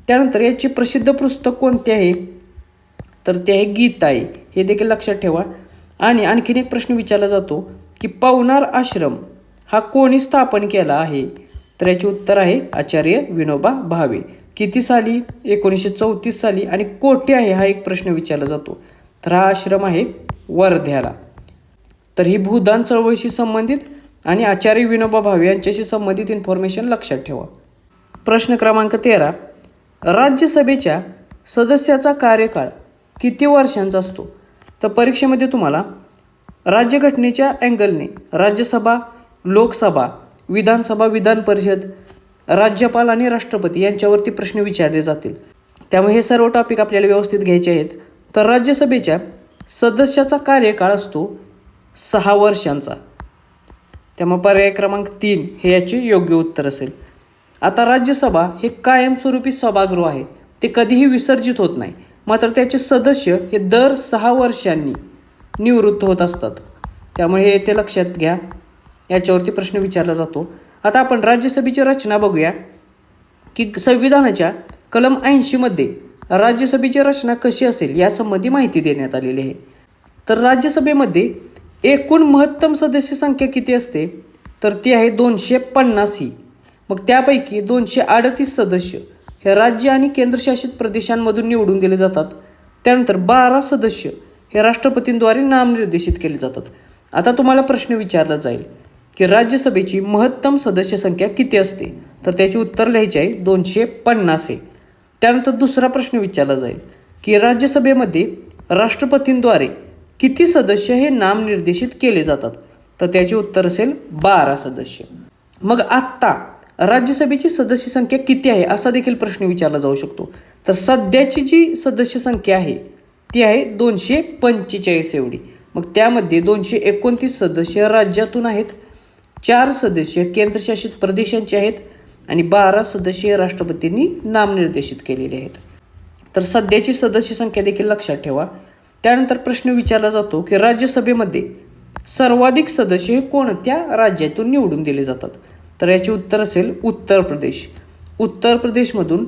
Speaker 1: त्यानंतर याचे प्रसिद्ध पुस्तक कोणते आहे? तर ते आहे गीता आहे. हे देखील लक्षात ठेवा. आणि आणखीन एक प्रश्न विचारला जातो की पवनार आश्रम हा कोणी स्थापन केला आहे? तर याचे उत्तर आहे आचार्य विनोबा भावे. किती साली? 1934 साली. आणि कोठे आहे हा एक प्रश्न विचारला जातो. तर हा आश्रम आहे वर्ध्याला. तर ही भूदान चळवळीशी संबंधित आणि आचार्य विनोबा भावे यांच्याशी संबंधित इन्फॉर्मेशन लक्षात ठेवा. प्रश्न क्रमांक 13. राज्यसभेच्या सदस्याचा कार्यकाळ किती वर्षांचा असतो? तर परीक्षेमध्ये तुम्हाला राज्यघटनेच्या अँगलने राज्यसभा, लोकसभा, विधानसभा, विधान परिषद, राज्यपाल आणि राष्ट्रपती यांच्यावरती प्रश्न विचारले जातील. त्यामुळे हे सर्व टॉपिक आपल्याला व्यवस्थित घ्यायचे आहेत. तर राज्यसभेच्या सदस्याचा कार्यकाळ असतो 6 वर्षांचा. त्यामुळे पर्याय क्रमांक 3 हे याचे योग्य उत्तर असेल. आता राज्यसभा हे कायमस्वरूपी सभागृह आहे, ते कधीही विसर्जित होत नाही. मात्र त्याचे सदस्य हे दर 6 वर्षांनी निवृत्त होत असतात. त्यामुळे हे ते लक्षात घ्या, याच्यावरती प्रश्न विचारला जातो. आता आपण राज्यसभेची रचना बघूया की संविधानाच्या कलम 80मध्ये राज्यसभेची रचना कशी असेल यासंबंधी माहिती देण्यात आलेली आहे. तर राज्यसभेमध्ये एकूण महत्तम सदस्य संख्या किती असते? तर ती आहे 250 ही. मग त्यापैकी 238 सदस्य हे राज्य आणि केंद्रशासित प्रदेशांमधून निवडून दिले जातात. त्यानंतर 12 सदस्य हे राष्ट्रपतींद्वारे नामनिर्देशित केले जातात. आता तुम्हाला प्रश्न विचारला जाईल की राज्यसभेची महत्तम सदस्य संख्या किती असते? तर त्याचे उत्तर लिहायचे आहे 250 आहे. त्यानंतर दुसरा प्रश्न विचारला जाईल की राज्यसभेमध्ये राष्ट्रपतींद्वारे किती सदस्य हे नामनिर्देशित केले जातात? तर त्याचे उत्तर असेल 12 सदस्य. मग आत्ता राज्यसभेची सदस्य संख्या किती आहे असा देखील प्रश्न विचारला जाऊ शकतो. तर सध्याची जी सदस्य संख्या आहे ती आहे 245 एवढी. मग त्यामध्ये 229 सदस्य राज्यातून आहेत, 4 सदस्य केंद्रशासित प्रदेशांचे आहेत आणि 12 सदस्य राष्ट्रपतींनी नामनिर्देशित केलेले आहेत. तर सध्याची सदस्य संख्या देखील लक्षात ठेवा. त्यानंतर प्रश्न विचारला जातो की राज्यसभेमध्ये सर्वाधिक सदस्य हे कोणत्या राज्यातून निवडून दिले जातात? तर याचे उत्तर असेल उत्तर प्रदेश. उत्तर प्रदेशमधून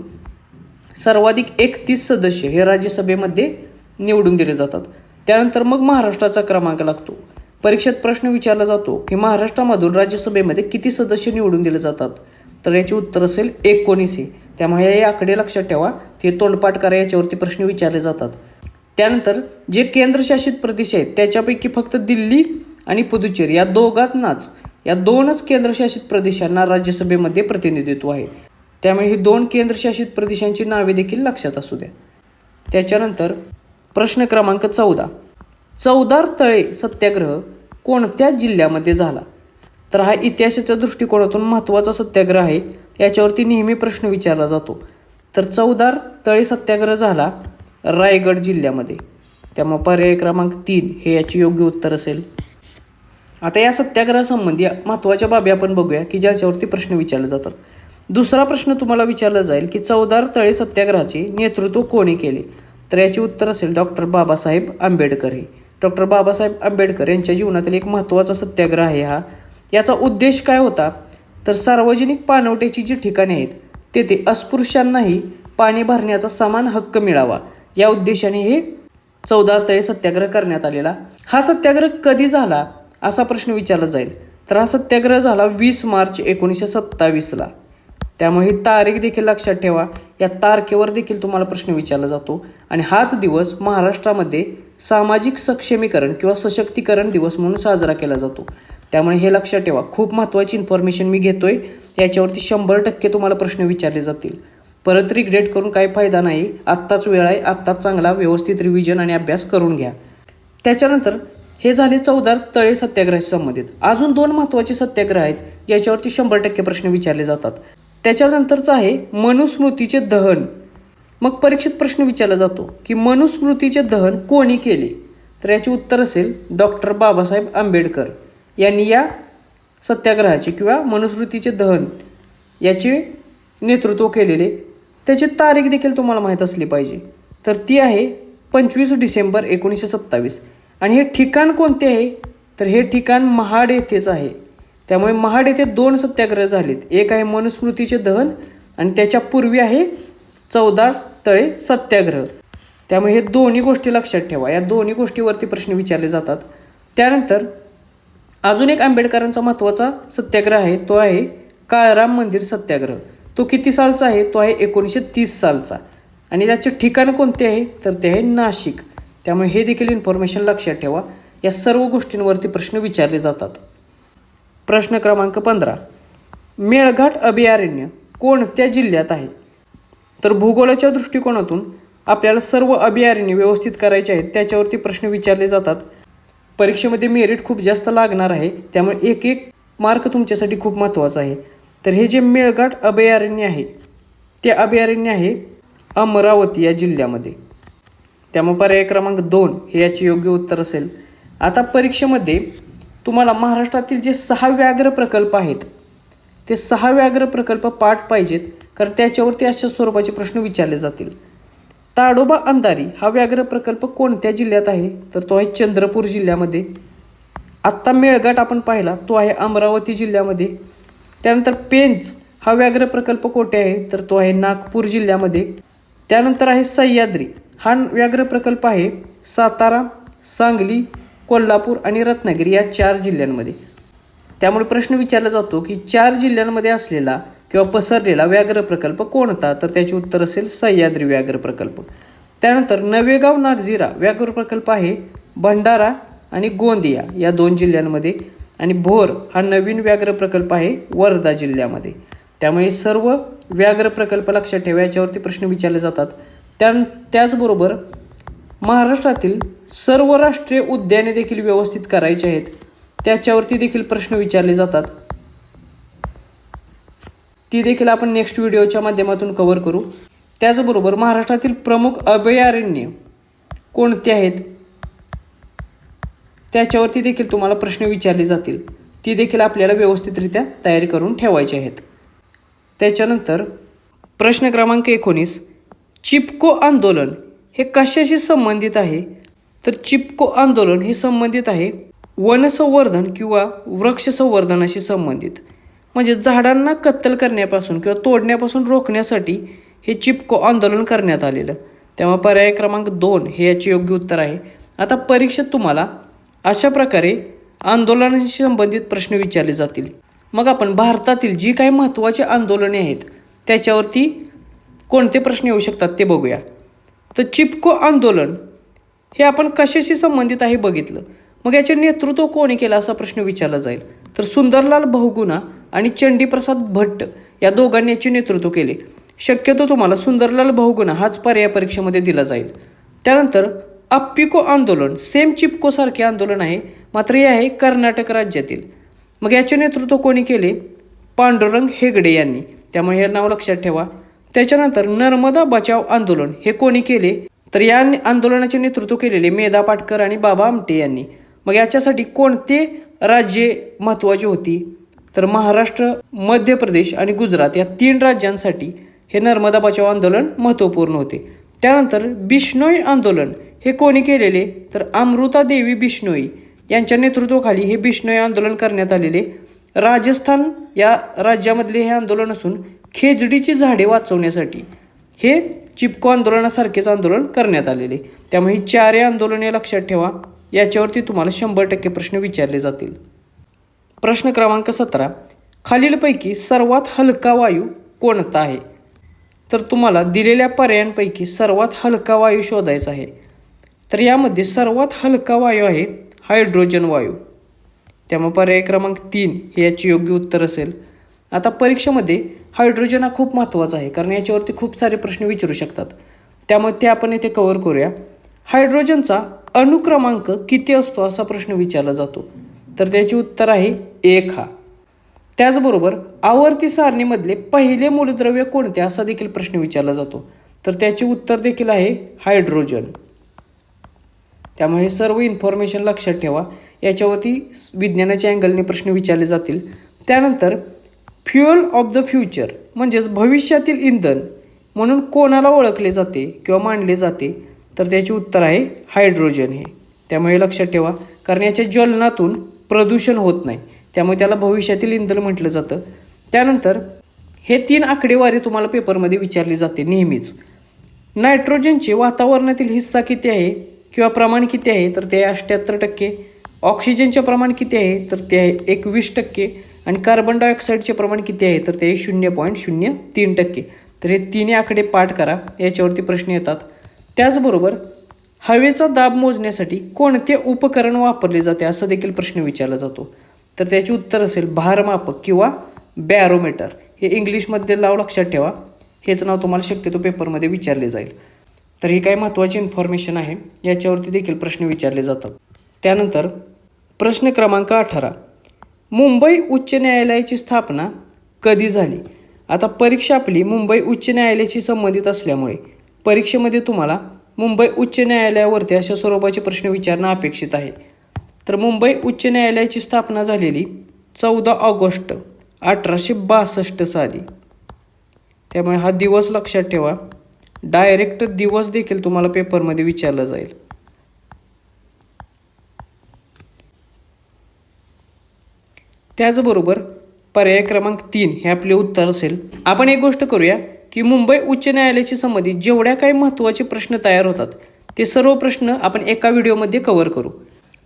Speaker 1: सर्वाधिक 31 सदस्य हे राज्यसभेमध्ये निवडून दिले जातात. त्यानंतर मग महाराष्ट्राचा क्रमांक लागतो. परीक्षेत प्रश्न विचारला जातो की महाराष्ट्रामधून राज्यसभेमध्ये किती सदस्य निवडून दिले जातात? तर याचे उत्तर असेल 19 हे. त्यामुळे हे आकडे लक्षात ठेवा, ते तोंडपाठ करा, याच्यावरती प्रश्न विचारले जातात. त्यानंतर जे केंद्रशासित प्रदेश आहेत त्याच्यापैकी फक्त दिल्ली आणि पुदुचेरी या दोनच केंद्रशासित प्रदेशांना राज्यसभेमध्ये प्रतिनिधित्व आहे. त्यामुळे ही 2 केंद्रशासित प्रदेशांची नावे देखील लक्षात असू द्या. त्याच्यानंतर प्रश्न क्रमांक 14, चवदार तळे सत्याग्रह कोणत्या जिल्ह्यामध्ये झाला? तर हा इतिहासाच्या दृष्टिकोनातून महत्त्वाचा सत्याग्रह आहे, याच्यावरती नेहमी प्रश्न विचारला जातो. तर चवदार तळे सत्याग्रह झाला रायगड जिल्ह्यामध्ये. त्यामुळे पर्याय क्रमांक 3 हे याचे योग्य उत्तर असेल. आता या सत्याग्रहासंबंधी महत्त्वाच्या बाबी आपण बघूया की ज्याच्यावरती प्रश्न विचारले जातात. दुसरा प्रश्न तुम्हाला विचारला जाईल की चवदार तळे सत्याग्रहाचे नेतृत्व कोणी केले? तर याचे उत्तर असेल डॉक्टर बाबासाहेब आंबेडकर हे. डॉक्टर बाबासाहेब आंबेडकर यांच्या जीवनातील एक महत्त्वाचा सत्याग्रह आहे हा. याचा उद्देश काय होता? तर सार्वजनिक पाणवठ्याची जी ठिकाणे आहेत तेथे अस्पृश्यांनाही पाणी भरण्याचा समान हक्क मिळावा, या उद्देशाने हे चवदार तळे सत्याग्रह करण्यात आलेला. हा सत्याग्रह कधी झाला असा प्रश्न विचारला जाईल. तर हा सत्याग्रह झाला 20 मार्च 1927ला. त्यामुळे ही तारीख देखील लक्षात ठेवा, या तारखेवर देखील तुम्हाला प्रश्न विचारला जातो. आणि हाच दिवस महाराष्ट्रामध्ये सामाजिक सक्षमीकरण किंवा सशक्तीकरण दिवस म्हणून साजरा केला जातो. त्यामुळे हे लक्षात ठेवा, खूप महत्त्वाची इन्फॉर्मेशन मी घेतोय, याच्यावरती 100% तुम्हाला प्रश्न विचारले जातील. परत रिग्रेट करून काही फायदा नाही. आत्ताच वेळ आहे, आत्ताच चांगला व्यवस्थित रिव्हिजन आणि अभ्यास करून घ्या. त्याच्यानंतर हे झाले चवदार तळे सत्याग्रहाशी संबंधित. अजून 2 महत्त्वाचे सत्याग्रह आहेत ज्याच्यावरती 100% प्रश्न विचारले जातात. त्याच्यानंतरचं आहे मनुस्मृतीचे दहन. मग परीक्षेत प्रश्न विचारला जातो की मनुस्मृतीचे दहन कोणी केले? तर याचे उत्तर असेल डॉक्टर बाबासाहेब आंबेडकर यांनी या सत्याग्रहाचे किंवा मनुस्मृतीचे दहन याचे नेतृत्व केलेले. त्याची तारीख देखील तुम्हाला माहीत असली पाहिजे. तर ती आहे 25 डिसेंबर 1927. आणि हे ठिकाण कोणते आहे? तर हे ठिकाण महाड येथेच आहे. त्यामुळे महाड येथे 2 सत्याग्रह झालेत. एक आहे मनुस्मृतीचे दहन आणि त्याच्या पूर्वी आहे चवदार तळे सत्याग्रह. त्यामुळे हे दोन्ही गोष्टी लक्षात ठेवा, या दोन्ही गोष्टीवरती प्रश्न विचारले जातात. त्यानंतर अजून एक आंबेडकरांचा महत्त्वाचा सत्याग्रह आहे, तो आहे काळाराम मंदिर सत्याग्रह. तो किती सालचा आहे? तो आहे 1930 सालचा. आणि त्याचे ठिकाण कोणते आहे? तर ते आहे नाशिक. त्यामुळे हे देखील इन्फॉर्मेशन लक्षात ठेवा, या सर्व गोष्टींवरती प्रश्न विचारले जातात. प्रश्न क्रमांक 15, मेळघाट अभयारण्य कोणत्या जिल्ह्यात आहे? तर भूगोलाच्या दृष्टिकोनातून आपल्याला सर्व अभयारण्ये व्यवस्थित करायचे आहेत, त्याच्यावरती प्रश्न विचारले जातात. परीक्षेमध्ये मेरिट खूप जास्त लागणार आहे, त्यामुळे एक एक मार्क तुमच्यासाठी खूप महत्त्वाचा आहे. तर हे जे मेळघाट अभयारण्य आहे ते अभयारण्य आहे अमरावती या जिल्ह्यामध्ये. त्यामुळे पर्याय क्रमांक 2 हे याचे योग्य उत्तर असेल. आता परीक्षेमध्ये तुम्हाला महाराष्ट्रातील जे 6 व्याघ्र प्रकल्प आहेत ते 6 व्याघ्र प्रकल्प पाठ पाहिजेत, कारण त्याच्यावरती अशा स्वरूपाचे प्रश्न विचारले जातील. ताडोबा अंधारी हा व्याघ्र प्रकल्प कोणत्या जिल्ह्यात आहे? तर तो आहे चंद्रपूर जिल्ह्यामध्ये. आत्ता मेळघाट आपण पाहिला तो आहे अमरावती जिल्ह्यामध्ये. त्यानंतर पेंच हा व्याघ्र प्रकल्प कोठे आहे? तर तो आहे नागपूर जिल्ह्यामध्ये. त्यानंतर आहे सह्याद्री हा व्याघ्र प्रकल्प आहे सातारा, सांगली, कोल्हापूर आणि रत्नागिरी या 4 जिल्ह्यांमध्ये. त्यामुळे प्रश्न विचारला जातो की 4 जिल्ह्यांमध्ये असलेला किंवा पसरलेला व्याघ्र प्रकल्प कोणता? तर त्याचे उत्तर असेल सह्याद्री व्याघ्र प्रकल्प. त्यानंतर नवेगाव नागझिरा व्याघ्र प्रकल्प आहे भंडारा आणि गोंदिया या 2 जिल्ह्यांमध्ये. आणि भोर हा नवीन व्याघ्र प्रकल्प आहे वर्धा जिल्ह्यामध्ये. त्यामुळे सर्व व्याघ्र प्रकल्प लक्षात ठेवा, याच्यावरती प्रश्न विचारले जातात. त्याचबरोबर महाराष्ट्रातील सर्व राष्ट्रीय उद्याने देखील व्यवस्थित करायचे आहेत, त्याच्यावरती देखील प्रश्न विचारले जातात. ती देखील आपण नेक्स्ट व्हिडिओच्या माध्यमातून कव्हर करू. त्याचबरोबर महाराष्ट्रातील प्रमुख अभयारण्ये कोणती आहेत त्याच्यावरती देखील तुम्हाला प्रश्न विचारले जातील, ती देखील आपल्याला व्यवस्थितरित्या तयारी करून ठेवायची आहेत. त्याच्यानंतर प्रश्न क्रमांक 19, चिपको आंदोलन हे कशाशी संबंधित आहे? तर चिपको आंदोलन हे संबंधित आहे वनसंवर्धन किंवा वृक्ष संवर्धनाशी संबंधित. म्हणजे झाडांना कत्तल करण्यापासून किंवा तोडण्यापासून रोखण्यासाठी हे चिपको आंदोलन करण्यात आलेलं. तेव्हा पर्याय क्रमांक 2 हे याचे योग्य उत्तर आहे. आता परीक्षेत तुम्हाला अशा प्रकारे आंदोलनाशी संबंधित प्रश्न विचारले जातील. मग आपण भारतातील जी काही महत्त्वाची आंदोलने आहेत त्याच्यावरती कोणते प्रश्न येऊ शकतात ते बघूया. तर चिपको आंदोलन हे आपण कशाशी संबंधित आहे बघितलं, मग याचे नेतृत्व कोणी केलं असा प्रश्न विचारला जाईल. तर सुंदरलाल बहुगुणा आणि चंडीप्रसाद भट्ट या दोघांनी याचे नेतृत्व केले. शक्यतो तुम्हाला सुंदरलाल बहुगुणा हाच पर्याय परीक्षेमध्ये दिला जाईल. त्यानंतर अप्पिको आंदोलन सेम चिपको सारखे आंदोलन आहे, मात्र हे आहे कर्नाटक राज्यातील. मग याचे नेतृत्व कोणी केले? पांडुरंग हेगडे यांनी. त्यामुळे हे नाव लक्षात ठेवा. त्याच्यानंतर नर्मदा बचाव आंदोलन हे कोणी केले? तर या आंदोलनाचे नेतृत्व केलेले मेधा पाटकर आणि बाबा आमटे यांनी. मग याच्यासाठी कोणते राज्ये महत्त्वाची होती? तर महाराष्ट्र, मध्य प्रदेश आणि गुजरात या 3 राज्यांसाठी हे नर्मदा बचाव आंदोलन महत्त्वपूर्ण होते. त्यानंतर बिश्नोई आंदोलन हे कोणी केलेले? तर अमृता देवी बिश्नोई यांच्या नेतृत्वाखाली हे बिश्नोई आंदोलन करण्यात आलेले. राजस्थान या राज्यामधले हे आंदोलन असून खेजडीची झाडे वाचवण्यासाठी हे चिपको आंदोलनासारखेच आंदोलन करण्यात आलेले. त्यामुळे ही 4 आंदोलने लक्षात ठेवा, याच्यावरती तुम्हाला 100% प्रश्न विचारले जातील. प्रश्न क्रमांक 17, खालीलपैकी सर्वात हलका वायू कोणता आहे? तर तुम्हाला दिलेल्या पर्यायांपैकी सर्वात हलका वायू शोधायचा आहे. तर यामध्ये सर्वात हलका वायू आहे हायड्रोजन वायू. त्यामुळे पर्याय क्रमांक 3 हे याचे योग्य उत्तर असेल. आता परीक्षेमध्ये हायड्रोजन हा खूप महत्त्वाचा आहे, कारण याच्यावरती खूप सारे प्रश्न विचारू शकतात. त्यामुळे ते आपण इथे कव्हर करूया. हायड्रोजनचा अणुक्रमांक किती असतो असा प्रश्न विचारला जातो. तर त्याचे उत्तर आहे 1 हा. त्याचबरोबर आवर्ती सारणीमधले पहिले मूलद्रव्य कोणते असा देखील प्रश्न विचारला जातो. तर त्याचे उत्तर देखील आहे हायड्रोजन. त्यामुळे हे सर्व इन्फॉर्मेशन लक्षात ठेवा, याच्यावरती विज्ञानाच्या अँगलने प्रश्न विचारले जातील. त्यानंतर फ्युअल ऑफ द फ्युचर म्हणजेच भविष्यातील इंधन म्हणून कोणाला ओळखले जाते किंवा मानले जाते? तर त्याचे उत्तर आहे हायड्रोजन हे. त्यामुळे लक्षात ठेवा, कारण याच्या ज्वलनातून प्रदूषण होत नाही, त्यामुळे त्याला भविष्यातील इंधन म्हटलं जातं. त्यानंतर हे 3 आकडेवारी तुम्हाला पेपरमध्ये विचारली जाते नेहमीच. नायट्रोजनचे वातावरणातील हिस्सा किती आहे किंवा प्रमाण किती आहे? तर ते आहे 78%. ऑक्सिजनचे प्रमाण किती आहे? तर ते आहे 21%. आणि कार्बन डायऑक्साईडचे प्रमाण किती आहे? तर ते 0.03%. तर हे 3 आकडे पाठ करा, याच्यावरती प्रश्न येतात. त्याचबरोबर हवेचा दाब मोजण्यासाठी कोणते उपकरण वापरले जाते असा देखील प्रश्न विचारला जातो. तर त्याचे उत्तर असेल भारमापक किंवा बॅरोमीटर. हे इंग्लिशमध्ये नाव लक्षात ठेवा. हेच नाव तुम्हाला शक्यतो पेपरमध्ये विचारले जाईल. तर ही काही महत्त्वाची इन्फॉर्मेशन आहे, याच्यावरती देखील प्रश्न विचारले जातात. त्यानंतर प्रश्न क्रमांक 18, मुंबई उच्च न्यायालयाची स्थापना कधी झाली? आता परीक्षा आपली मुंबई उच्च न्यायालयाशी संबंधित असल्यामुळे परीक्षेमध्ये तुम्हाला मुंबई उच्च न्यायालयावरती अशा स्वरूपाचे प्रश्न विचारणं अपेक्षित आहे. तर मुंबई उच्च न्यायालयाची स्थापना झालेली 14 ऑगस्ट 1862 साली. त्यामुळे हा दिवस लक्षात ठेवा. डायरेक्ट दिवस देखील तुम्हाला पेपरमध्ये विचारला जाईल. त्याचबरोबर पर्याय क्रमांक 3 हे आपले उत्तर असेल. आपण एक गोष्ट करूया की मुंबई उच्च न्यायालयाशी संबंधित जेवढ्या काही महत्त्वाचे प्रश्न तयार होतात ते सर्व प्रश्न आपण एका व्हिडिओमध्ये कव्हर करू.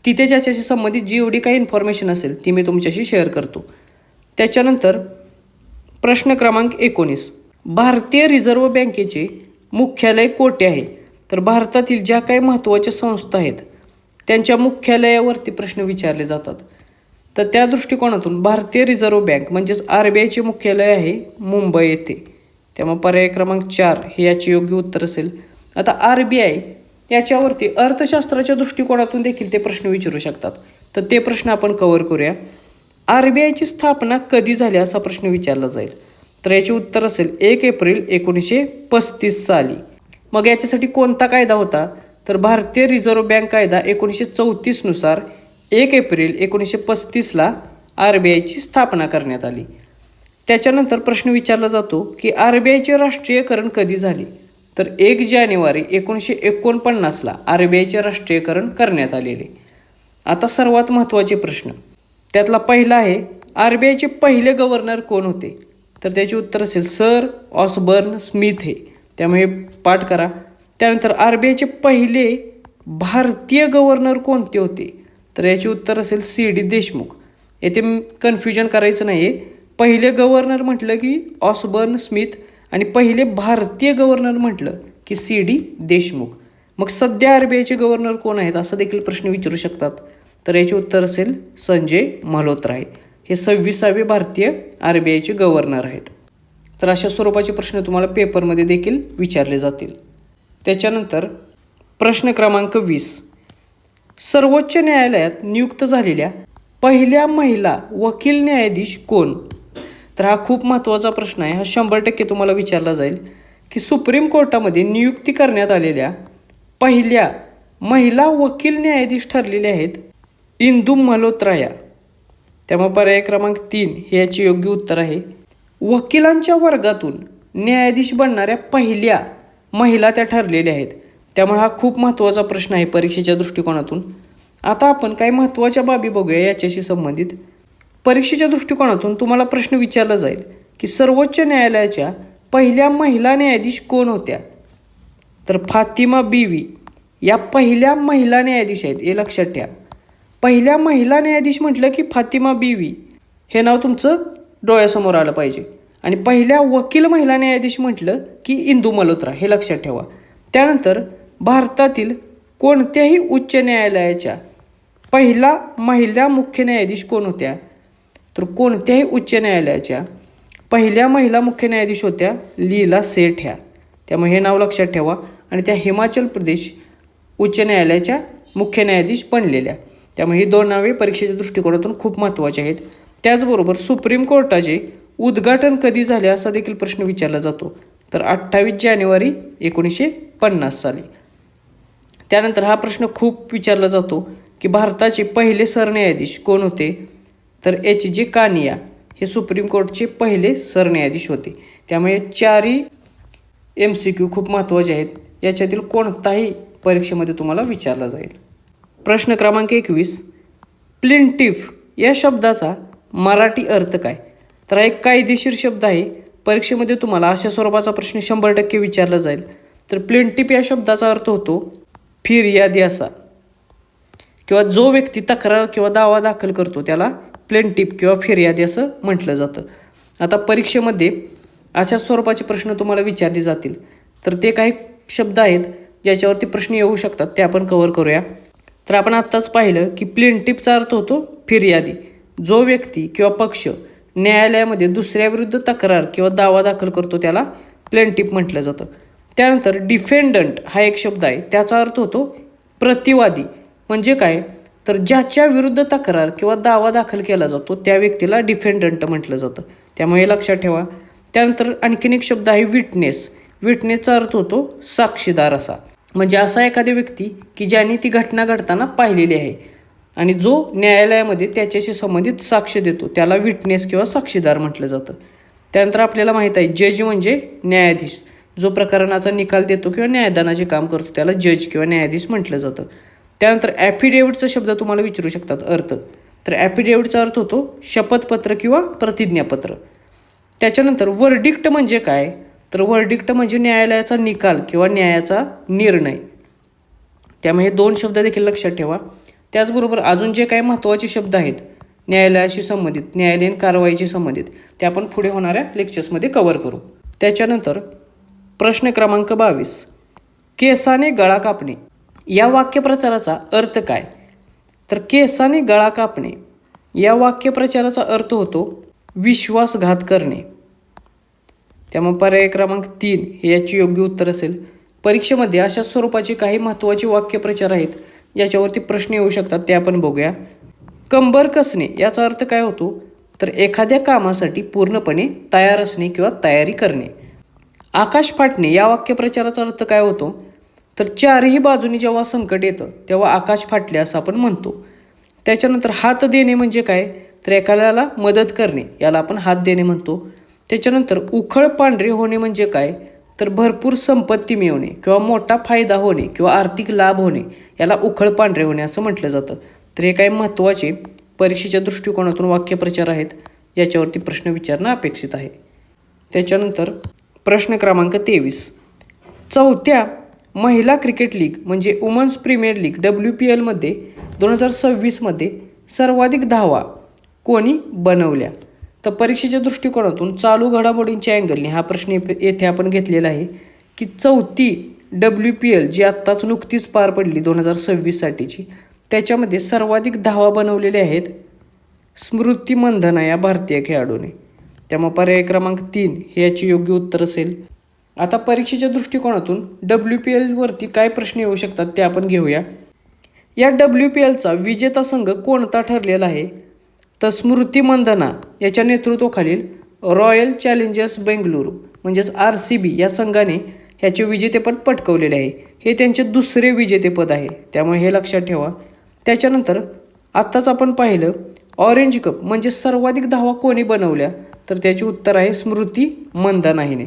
Speaker 1: तिथे ज्याच्याशी संबंधित जेवढी काही इन्फॉर्मेशन असेल ती मी तुमच्याशी शेअर करतो. त्याच्यानंतर प्रश्न क्रमांक 19, भारतीय रिझर्व्ह बँकेचे मुख्यालय कोठे आहे? तर भारतातील ज्या काही महत्त्वाच्या संस्था आहेत त्यांच्या मुख्यालयावरती प्रश्न विचारले जातात. तर त्या दृष्टिकोनातून भारतीय रिझर्व्ह बँक म्हणजेच RBIचे मुख्यालय आहे मुंबई येथे. त्यामुळे पर्याय क्रमांक 4 हे याचे योग्य उत्तर असेल. आता RBI याच्यावरती अर्थशास्त्राच्या दृष्टिकोनातून देखील ते प्रश्न विचारू शकतात. तर ते प्रश्न आपण कव्हर करूया. RBIची स्थापना कधी झाली असा प्रश्न विचारला जाईल. तर याचे उत्तर असेल 1 एप्रिल 1935 साली. मग याच्यासाठी कोणता कायदा होता? तर भारतीय रिझर्व्ह बँक कायदा 1934 नुसार 1 एप्रिल 1935ला RBIची स्थापना करण्यात आली. त्याच्यानंतर प्रश्न विचारला जातो की RBIचे राष्ट्रीयकरण कधी झाले? तर 1 जानेवारी 1949ला RBIचे राष्ट्रीयकरण करण्यात आलेले. आता सर्वात महत्त्वाचे प्रश्न, त्यातला पहिला आहे RBIचे पहिले गव्हर्नर कोण होते? तर त्याचे उत्तर असेल सर ऑसबर्न स्मिथ हे. त्यामुळे पाठ करा. त्यानंतर RBIचे पहिले भारतीय गव्हर्नर कोणते होते? तर याचे उत्तर असेल CD देशमुख. येथे कन्फ्युजन करायचं नाही आहे. पहिले गव्हर्नर म्हटलं की ऑसबर्न स्मिथ आणि पहिले भारतीय गव्हर्नर म्हटलं की CD देशमुख. मग सध्या RBIचे गव्हर्नर कोण आहेत असा देखील प्रश्न विचारू शकतात. तर याचे उत्तर असेल संजय मल्होत्रा हे 26वे भारतीय RBIचे गव्हर्नर आहेत. तर अशा स्वरूपाचे प्रश्न तुम्हाला पेपरमध्ये देखील विचारले जातील. त्याच्यानंतर प्रश्न क्रमांक 20, सर्वोच्च न्यायालयात नियुक्त झालेल्या पहिल्या महिला वकील न्यायाधीश कोण? तर हा खूप महत्त्वाचा प्रश्न आहे. हा 100% तुम्हाला विचारला जाईल की सुप्रीम कोर्टामध्ये नियुक्ती करण्यात आलेल्या पहिल्या महिला वकील न्यायाधीश ठरलेल्या आहेत इंदू मल्होत्रा या. त्यामुळे पर्याय क्रमांक 3 हे याचे योग्य उत्तर आहे. वकिलांच्या वर्गातून न्यायाधीश बनणाऱ्या पहिल्या महिला त्या ठरलेल्या आहेत. त्यामुळे हा खूप महत्त्वाचा प्रश्न आहे परीक्षेच्या दृष्टिकोनातून. आता आपण काही महत्त्वाच्या बाबी बघूया याच्याशी संबंधित. परीक्षेच्या दृष्टिकोनातून तुम्हाला प्रश्न विचारला जाईल की सर्वोच्च न्यायालयाच्या पहिल्या महिला न्यायाधीश कोण होत्या? तर फातिमा बीवी या पहिल्या महिला न्यायाधीश आहेत, हे लक्षात ठेवा. पहिल्या महिला न्यायाधीश म्हटलं की फातिमा बीवी हे नाव तुमचं डोळ्यासमोर आलं पाहिजे. आणि पहिल्या वकील महिला न्यायाधीश म्हटलं की इंदू मल्होत्रा, हे लक्षात ठेवा. त्यानंतर भारतातील कोणत्याही उच्च न्यायालयाच्या पहिला महिला मुख्य न्यायाधीश कोण होत्या? तर कोणत्याही उच्च न्यायालयाच्या पहिल्या महिला मुख्य न्यायाधीश होत्या लीला सेठ ह्या. त्यामुळे हे नाव लक्षात ठेवा. आणि त्या हिमाचल प्रदेश उच्च न्यायालयाच्या मुख्य न्यायाधीश बनलेल्या. त्यामुळे ही 2 नावे परीक्षेच्या दृष्टिकोनातून खूप महत्त्वाची आहेत. त्याचबरोबर सुप्रीम कोर्टाचे उद्घाटन कधी झाले असा देखील प्रश्न विचारला जातो. तर 28 जानेवारी 1950 साली. त्यानंतर हा प्रश्न खूप विचारला जातो की भारताचे पहिले सरन्यायाधीश कोण होते? तर HJ कानिया हे सुप्रीम कोर्टचे पहिले सरन्यायाधीश होते. त्यामुळे 4ही MCQ खूप महत्त्वाचे आहेत. याच्यातील कोणताही परीक्षेमध्ये तुम्हाला विचारला जाईल. प्रश्न क्रमांक 21, प्लिंटिफ या शब्दाचा मराठी अर्थ काय? तर हा एक कायदेशीर शब्द आहे. परीक्षेमध्ये तुम्हाला अशा स्वरूपाचा प्रश्न 100% विचारला जाईल. तर प्लिंटिफ या शब्दाचा अर्थ होतो फिर्यादी असा, किंवा जो व्यक्ती तक्रार किंवा दावा दाखल करतो त्याला प्लेंटिफ किंवा फिर्यादी असं म्हटलं जातं. आता परीक्षेमध्ये अशा स्वरूपाचे प्रश्न तुम्हाला विचारले जातील. तर ते काही शब्द आहेत ज्याच्यावरती प्रश्न येऊ शकतात, ते आपण कव्हर करूया. तर आपण आत्ताच पाहिलं की प्लेंटिफचा अर्थ होतो फिर्यादी. जो व्यक्ती किंवा पक्ष न्यायालयामध्ये दुसऱ्याविरुद्ध तक्रार किंवा दावा दाखल करतो त्याला प्लेंटिफ म्हटलं जातं. त्यानंतर डिफेंडंट हा एक शब्द आहे, त्याचा अर्थ होतो प्रतिवादी. म्हणजे काय, तर ज्याच्या विरुद्ध तक्रार किंवा दावा दाखल केला जातो त्या व्यक्तीला डिफेंडंट म्हटलं जातं, त्यामुळे हे लक्षात ठेवा. त्यानंतर आणखीन एक शब्द आहे विटनेस. विटनेसचा अर्थ होतो साक्षीदार असा. म्हणजे असा एखादी व्यक्ती की ज्याने ती घटना घडताना पाहिलेली आहे आणि जो न्यायालयामध्ये त्याच्याशी संबंधित साक्ष देतो त्याला विटनेस किंवा साक्षीदार म्हटलं जातं. त्यानंतर आपल्याला माहीत आहे जज म्हणजे न्यायाधीश, जो प्रकरणाचा निकाल देतो किंवा न्यायदानाचे काम करतो त्याला जज किंवा न्यायाधीश म्हटलं जातं. त्यानंतर ॲफिडेव्हिटचा शब्द तुम्हाला विचारू शकतात अर्थ. तर ॲफिडेव्हिटचा अर्थ होतो शपथपत्र किंवा प्रतिज्ञापत्र. त्याच्यानंतर वर्डिक्ट म्हणजे काय, तर वर्डिक्ट म्हणजे न्यायालयाचा निकाल किंवा न्यायाचा निर्णय. त्यामुळे 2 शब्द देखील लक्षात ठेवा. त्याचबरोबर अजून जे काही महत्त्वाचे शब्द आहेत न्यायालयाशी संबंधित, न्यायालयीन कारवाईशी संबंधित, ते आपण पुढे होणाऱ्या लेक्चर्समध्ये कव्हर करू. त्याच्यानंतर प्रश्न क्रमांक 22, केसाने गळा कापणे या वाक्यप्रचाराचा अर्थ काय. तर केसाने गळा कापणे या वाक्यप्रचाराचा अर्थ होतो विश्वासघात करणे. त्यामुळे पर्याय क्रमांक 3 हे याची योग्य उत्तर असेल. परीक्षेमध्ये अशा स्वरूपाचे काही महत्त्वाचे वाक्यप्रचार आहेत ज्याच्यावरती प्रश्न येऊ शकतात, ते आपण बघूया. कंबर कसणे याचा अर्थ काय होतो, तर एखाद्या कामासाठी पूर्णपणे तयार असणे किंवा तयारी करणे. आकाश फाटणे या वाक्यप्रचाराचा अर्थ काय होतो, तर चारही बाजूनी जेव्हा संकट येतं तेव्हा आकाश फाटले असं आपण म्हणतो. त्याच्यानंतर हात देणे म्हणजे काय, तर एखाद्याला मदत करणे याला आपण हात देणे म्हणतो. त्याच्यानंतर उखळ पांढरे होणे म्हणजे काय, तर भरपूर संपत्ती मिळवणे किंवा मोठा फायदा होणे किंवा आर्थिक लाभ होणे याला उखळ पांढरे होणे असं म्हटलं जातं. तर हे काही महत्त्वाचे परीक्षेच्या दृष्टिकोनातून वाक्यप्रचार आहेत याच्यावरती प्रश्न विचारणं अपेक्षित आहे. त्याच्यानंतर प्रश्न क्रमांक 23, 4थ्या महिला क्रिकेट लीग म्हणजे वुमन्स प्रीमियर लीग WPL मध्ये 2026 सर्वाधिक धावा कोणी बनवल्या. तर परीक्षेच्या दृष्टिकोनातून चालू घडामोडींच्या अँगलने हा प्रश्न येथे आपण घेतलेला आहे की 4थी WPL जी आत्ताच नुकतीच पार पडली 2026साठीची, त्याच्यामध्ये सर्वाधिक धावा बनवलेल्या आहेत स्मृती मंधना या भारतीय खेळाडूने. त्यामुळे पर्याय क्रमांक 3 हे याचे योग्य उत्तर असेल. आता परीक्षेच्या दृष्टिकोनातून WPLवरती काय प्रश्न येऊ शकतात ते आपण घेऊया. या WPLचा विजेता संघ कोणता ठरलेला आहे, तर स्मृती मंधना याच्या नेतृत्वाखालील रॉयल चॅलेंजर्स बेंगळुरू म्हणजेच RCB या संघाने ह्याचे विजेतेपद पटकवलेले आहे. हे त्यांचे 2रे विजेतेपद आहे, त्यामुळे हे लक्षात ठेवा. त्याच्यानंतर आत्ताच आपण पाहिलं ऑरेंज कप म्हणजे सर्वाधिक धावा कोणी बनवल्या, तर त्याचे उत्तर आहे स्मृती मंधना हिने.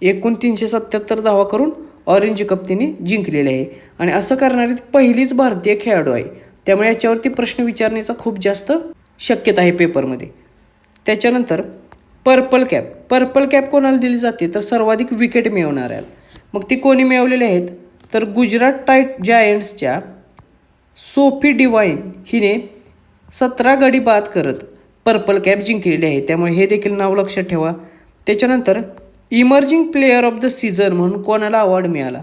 Speaker 1: एकूण 377 धावा करून ऑरेंज कप तिने जिंकलेले आहे आणि असं करणारी पहिलीच भारतीय खेळाडू आहे. त्यामुळे याच्यावरती प्रश्न विचारण्याचा खूप जास्त शक्यता आहे पेपरमध्ये. त्याच्यानंतर पर्पल कॅप कोणाला दिली जाते, तर सर्वाधिक विकेट मिळवणाऱ्याला. मग ती कोणी मिळवलेली आहेत, तर गुजरात जायंट्सच्या सोफी डिवाइन हिने 17 गडी बाद करत पर्पल कॅप जिंकलेली आहे, त्यामुळे हे देखील नाव लक्षात ठेवा. त्याच्यानंतर emerging player of the season म्हणून कोणाला अवॉर्ड मिळाला,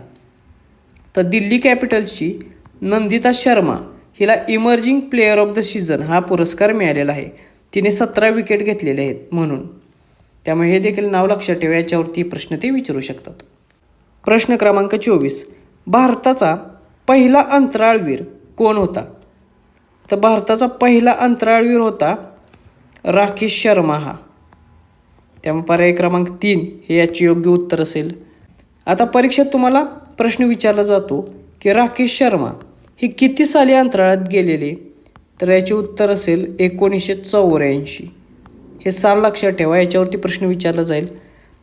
Speaker 1: तर दिल्ली कॅपिटल्सची नंदिता शर्मा हिला emerging player of the season हा पुरस्कार मिळालेला आहे. तिने 17 विकेट घेतलेले आहेत म्हणून, त्यामुळे हे देखील नाव लक्षात ठेवा. याच्यावरती प्रश्न ते विचारू शकतात. प्रश्न क्रमांक 24, भारताचा पहिला अंतराळवीर कोण होता, तर भारताचा पहिला अंतराळवीर होता राकेश शर्मा हा. त्यामुळे पर्याय क्रमांक 3 हे याचे योग्य उत्तर असेल. आता परीक्षेत तुम्हाला प्रश्न विचारला जातो की राकेश शर्मा हे किती साली अंतराळात गेलेले, तर याचे उत्तर असेल 1984. हे साल लक्षात ठेवा, याच्यावरती प्रश्न विचारला जाईल.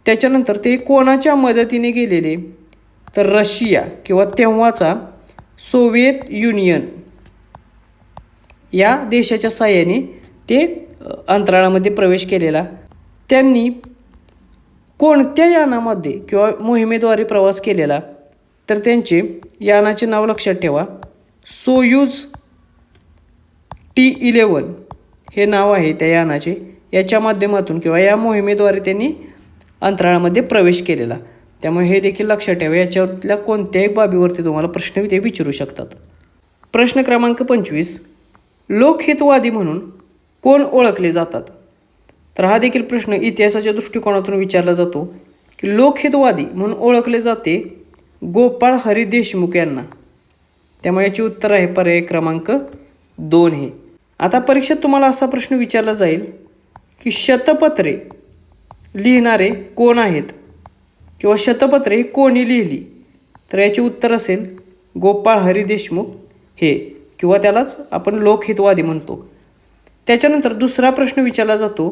Speaker 1: त्याच्यानंतर ते कोणाच्या मदतीने गेलेले, तर रशिया किंवा तेव्हाचा सोव्हिएत युनियन या देशाच्या साहाय्याने ते अंतराळामध्ये प्रवेश केलेला. त्यांनी कोणत्या यानामध्ये किंवा मोहिमेद्वारे प्रवास केलेला, तर त्यांचे यानाचे नाव लक्षात ठेवा सोयूज T11 हे नाव आहे त्या यानाचे. याच्या माध्यमातून किंवा या मोहिमेद्वारे त्यांनी अंतराळामध्ये प्रवेश केलेला. त्यामुळे हे देखील लक्षात ठेवा. याच्यातल्या कोणत्याही बाबीवरती तुम्हाला प्रश्न ते विचारू शकतात. प्रश्न क्रमांक 25, लोकहितवादी म्हणून कोण ओळखले जातात, तर हा देखील प्रश्न इतिहासाच्या दृष्टिकोनातून विचारला जातो की लोकहितवादी म्हणून ओळखले जाते गोपाळ हरी देशमुख यांना. त्यामुळे याचे उत्तर आहे पर्याय क्रमांक 2 हे. आता परीक्षेत तुम्हाला असा प्रश्न विचारला जाईल की शतपत्रे लिहिणारे कोण आहेत किंवा शतपत्रे ही कोणी लिहिली, तर याचे उत्तर असेल गोपाळ हरी देशमुख हे, किंवा त्यालाच आपण लोकहितवादी म्हणतो. त्याच्यानंतर दुसरा प्रश्न विचारला जातो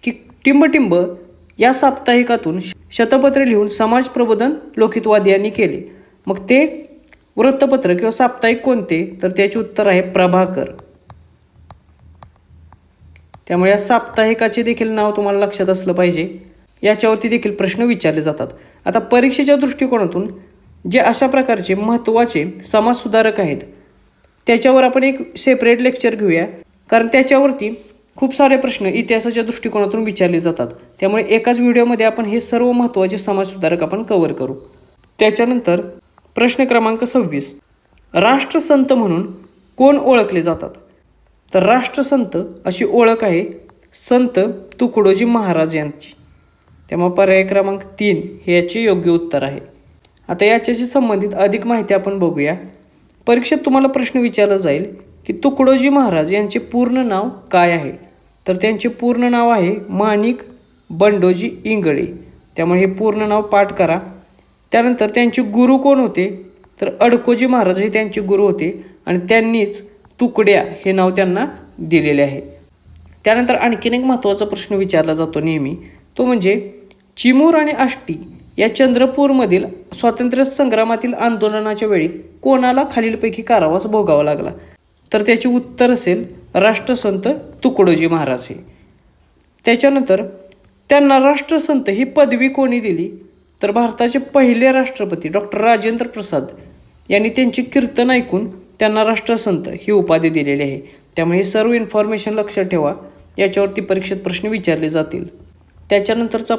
Speaker 1: की टिंबटिंब या साप्ताहिकातून शतपत्रे लिहून समाज प्रबोधन लोकहितवादी यांनी केले. मग ते वृत्तपत्र किंवा साप्ताहिक कोणते, तर त्याचे उत्तर आहे प्रभाकर. त्यामुळे या साप्ताहिकाचे देखील नाव तुम्हाला लक्षात असलं पाहिजे. याच्यावरती देखील प्रश्न विचारले जातात. आता परीक्षेच्या दृष्टिकोनातून जे अशा प्रकारचे महत्त्वाचे समाजसुधारक आहेत त्याच्यावर आपण एक सेपरेट लेक्चर घेऊया, कारण त्याच्यावरती खूप सारे प्रश्न इतिहासाच्या दृष्टिकोनातून विचारले जातात. त्यामुळे एकाच व्हिडिओमध्ये आपण हे सर्व महत्त्वाचे समाजसुधारक आपण कव्हर करू. त्याच्यानंतर प्रश्न क्रमांक 26, राष्ट्रसंत म्हणून कोण ओळखले जातात, तर राष्ट्रसंत अशी ओळख आहे संत तुकडोजी महाराज यांची. त्यामुळे पर्याय क्रमांक 3 हे याचे योग्य उत्तर आहे. आता याच्याशी संबंधित अधिक माहिती आपण बघूया. परीक्षेत तुम्हाला प्रश्न विचारला जाईल की तुकडोजी महाराज यांचे पूर्ण नाव काय आहे, तर त्यांचे पूर्ण नाव आहे माणिक बंडोजी इंगळे. त्यामुळे हे पूर्ण नाव पाठ करा. त्यानंतर त्यांचे गुरु कोण होते, तर अडकोजी महाराज हे त्यांचे गुरु होते आणि त्यांनीच तुकड्या हे नाव त्यांना दिलेले आहे. त्यानंतर आणखीन एक महत्त्वाचा प्रश्न विचारला जातो नेहमी, तो म्हणजे चिमूर आणि आष्टी या चंद्रपूरमधील स्वातंत्र्य संग्रामातील आंदोलनाच्या वेळी कोणाला खालीलपैकी कारावास भोगावा लागला, तर त्याचे उत्तर असेल राष्ट्रसंत तुकडोजी महाराज हे. त्याच्यानंतर त्यांना राष्ट्रसंत ही पदवी कोणी दिली, तर भारताचे पहिले राष्ट्रपती डॉक्टर राजेंद्र प्रसाद यांनी त्यांची कीर्तन ऐकून त्यांना राष्ट्रसंत ही उपाधी दिलेली आहे. त्यामुळे हे सर्व इन्फॉर्मेशन लक्षात ठेवा, याच्यावरती परीक्षेत प्रश्न विचारले जातील. त्याच्यानंतरचा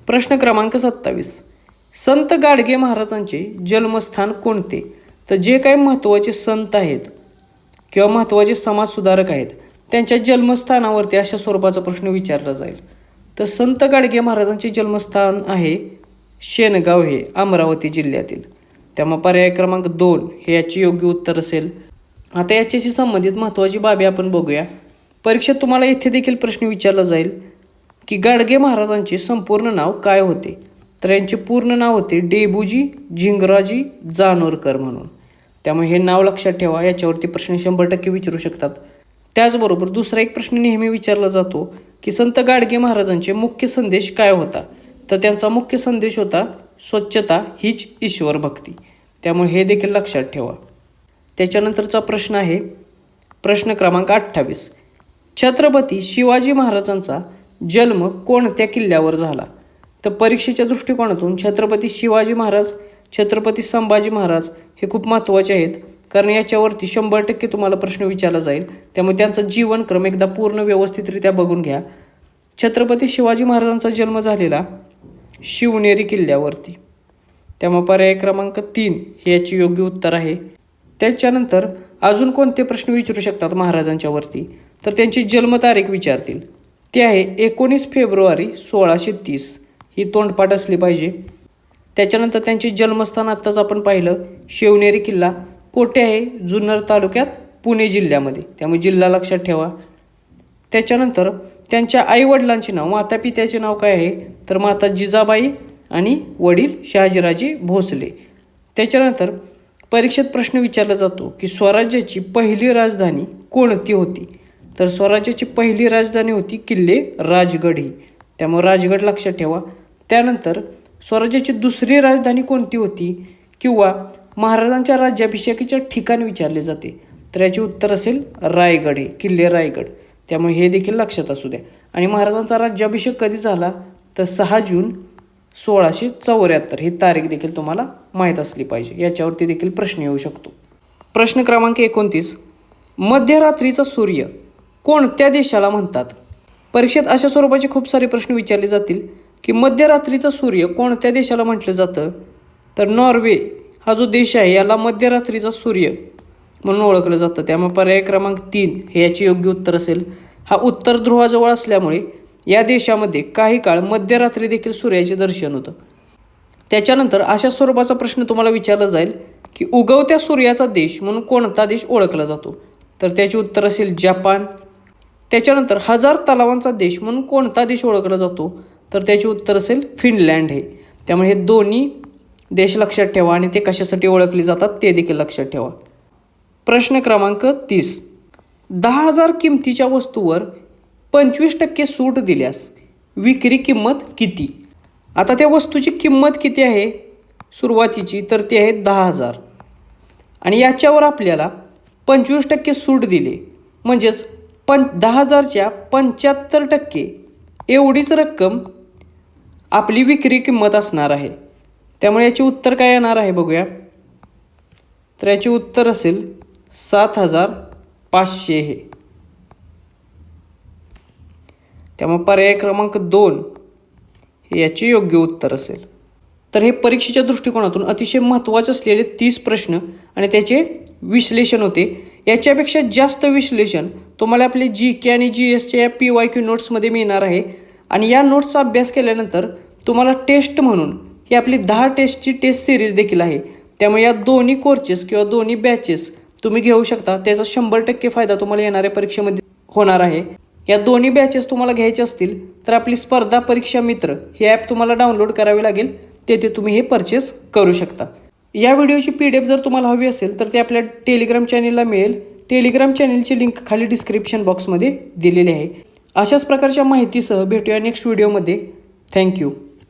Speaker 1: प्रश्न क्रमांक 27, संत गाडगे महाराजांचे जन्मस्थान कोणते, तर जे काही महत्त्वाचे संत आहेत किंवा महत्त्वाचे समाजसुधारक आहेत त्यांच्या जन्मस्थानावरती अशा स्वरूपाचा प्रश्न विचारला जाईल. तर संत गाडगे महाराजांचे जन्मस्थान आहे शेनगाव हे अमरावती जिल्ह्यातील. त्यामुळे पर्याय क्रमांक 2 हे याचे योग्य उत्तर असेल. आता याच्याशी संबंधित महत्त्वाची बाबी आपण बघूया. परीक्षेत तुम्हाला येथे देखील प्रश्न विचारला जाईल की गाडगे महाराजांचे संपूर्ण नाव काय होते, तर यांचे पूर्ण नाव होते डेबूजी झिंगराजी जानोरकर म्हणून. त्यामुळे हे नाव लक्षात ठेवा, याच्यावरती प्रश्न 100% विचारू शकतात. त्याचबरोबर दुसरा एक प्रश्न नेहमी विचारला जातो की संत गाडगे महाराजांचे मुख्य संदेश काय होता, तर त्यांचा मुख्य संदेश होता स्वच्छता हीच ईश्वर भक्ती. त्यामुळे हे देखील लक्षात ठेवा. त्याच्यानंतरचा प्रश्न आहे प्रश्न क्रमांक 28, छत्रपती शिवाजी महाराजांचा जन्म कोणत्या किल्ल्यावर झाला, तर परीक्षेच्या दृष्टिकोनातून छत्रपती शिवाजी महाराज, छत्रपती संभाजी महाराज हे खूप महत्त्वाचे आहेत, कारण याच्यावरती 100% तुम्हाला प्रश्न विचारला जाईल. त्यामुळे त्यांचा जीवनक्रम एकदा पूर्ण व्यवस्थितरित्या बघून घ्या. छत्रपती शिवाजी महाराजांचा जन्म झालेला शिवनेरी किल्ल्यावरती. त्यामुळे पर्याय क्रमांक 3 हे याचे योग्य उत्तर आहे. त्याच्यानंतर अजून कोणते प्रश्न विचारू शकतात महाराजांच्यावरती, तर त्यांची जन्मतारीख विचारतील. ती आहे 19 फेब्रुवारी 1630, ही तोंडपाठ असली पाहिजे. त्याच्यानंतर त्यांचे जन्मस्थान आत्ताच आपण पाहिलं शिवनेरी किल्ला कोठे आहे, जुन्नर तालुक्यात पुणे जिल्ह्यामध्ये. त्यामुळे जिल्हा लक्षात ठेवा. त्याच्यानंतर त्यांच्या आईवडिलांचे नाव, माता पित्याचे नाव काय आहे, तर माता जिजाबाई आणि वडील शहाजीराजे भोसले. त्याच्यानंतर परीक्षेत प्रश्न विचारला जातो की स्वराज्याची पहिली राजधानी कोणती होती, तर स्वराज्याची पहिली राजधानी होती किल्ले राजगड ही. त्यामुळे राजगड लक्षात ठेवा. त्यानंतर स्वराज्याची दुसरी राजधानी कोणती होती किंवा महाराजांच्या राज्याभिषेकाच्या ठिकाण विचारले जाते, तर याचे उत्तर असेल रायगड हे, किल्ले रायगड. त्यामुळे हे देखील लक्षात असू द्या. आणि महाराजांचा राज्याभिषेक कधी झाला, तर 6 जून 1674 ही तारीख देखील तुम्हाला माहीत असली पाहिजे. याच्यावरती देखील प्रश्न येऊ शकतो. प्रश्न क्रमांक 29, मध्यरात्रीचा सूर्य कोणत्या देशाला म्हणतात. परीक्षेत अशा स्वरूपाचे खूप सारे प्रश्न विचारले जातील की मध्यरात्रीचा सूर्य कोणत्या देशाला म्हटलं जातं, तर नॉर्वे हा जो देश आहे याला मध्यरात्रीचा सूर्य म्हणून ओळखलं जातं. त्यामुळे पर्याय क्रमांक 3 हे याचे योग्य उत्तर असेल. हा उत्तर ध्रुवाजवळ असल्यामुळे या देशामध्ये काही काळ मध्यरात्री देखील सूर्याचे दर्शन होतं. त्याच्यानंतर अशा स्वरूपाचा प्रश्न तुम्हाला विचारला जाईल की उगवत्या सूर्याचा देश म्हणून कोणता देश ओळखला जातो? तर त्याचे उत्तर असेल जपान. त्याच्यानंतर 1000 तलावांचा देश म्हणून कोणता देश ओळखला जातो? तर त्याचे उत्तर असेल फिनलँड हे. त्यामुळे हे दोन्ही देश लक्षात ठेवा आणि ते कशासाठी ओळखले जातात ते देखील लक्षात ठेवा. प्रश्न क्रमांक 30. 10,000 किमतीच्या वस्तूवर 25% सूट दिल्यास विक्री किंमत किती? आता त्या वस्तूची किंमत किती आहे सुरुवातीची? तर ती आहे 10,000 आणि याच्यावर आपल्याला 25% सूट दिली म्हणजेच 10,000च्या 75% एवढीच रक्कम आपली विक्री किंमत असणार आहे. त्यामुळे याचे उत्तर काय येणार आहे बघूया. तर याचे उत्तर असेल 7,500 हे. त्यामुळे पर्याय क्रमांक 2 हे याचे योग्य उत्तर असेल. तर हे परीक्षेच्या दृष्टिकोनातून अतिशय महत्त्वाचे असलेले 30 प्रश्न आणि त्याचे विश्लेषण होते. याच्यापेक्षा जास्त विश्लेषण तुम्हाला आपले GK आणि GSच्या या PYQ नोट्समध्ये मिळणार आहे. आणि या नोट्सचा अभ्यास केल्यानंतर तुम्हाला टेस्ट म्हणून ही आपली 10 टेस्टची टेस्ट सिरीज देखील आहे. त्यामुळे या दोन्ही कोर्सेस किंवा दोन्ही बॅचेस तुम्ही घेऊ शकता. त्याचा 100% फायदा तुम्हाला येणाऱ्या परीक्षेमध्ये होणार आहे. या दोन्ही बॅचेस तुम्हाला घ्यायचे असतील तर आपली स्पर्धा परीक्षा मित्र हे ॲप तुम्हाला डाउनलोड करावे लागेल. तेथे तुम्ही हे परचेस करू शकता. या व्हिडिओची PDF जर तुम्हाला हवी असेल तर ते आपल्या टेलिग्राम चॅनेलला मिळेल. टेलिग्राम चॅनेलची लिंक खाली डिस्क्रिप्शन बॉक्समध्ये दिलेली आहे. अशाच प्रकारच्या माहितीसह भेटूया नेक्स्ट व्हिडिओमध्ये. थँक्यू.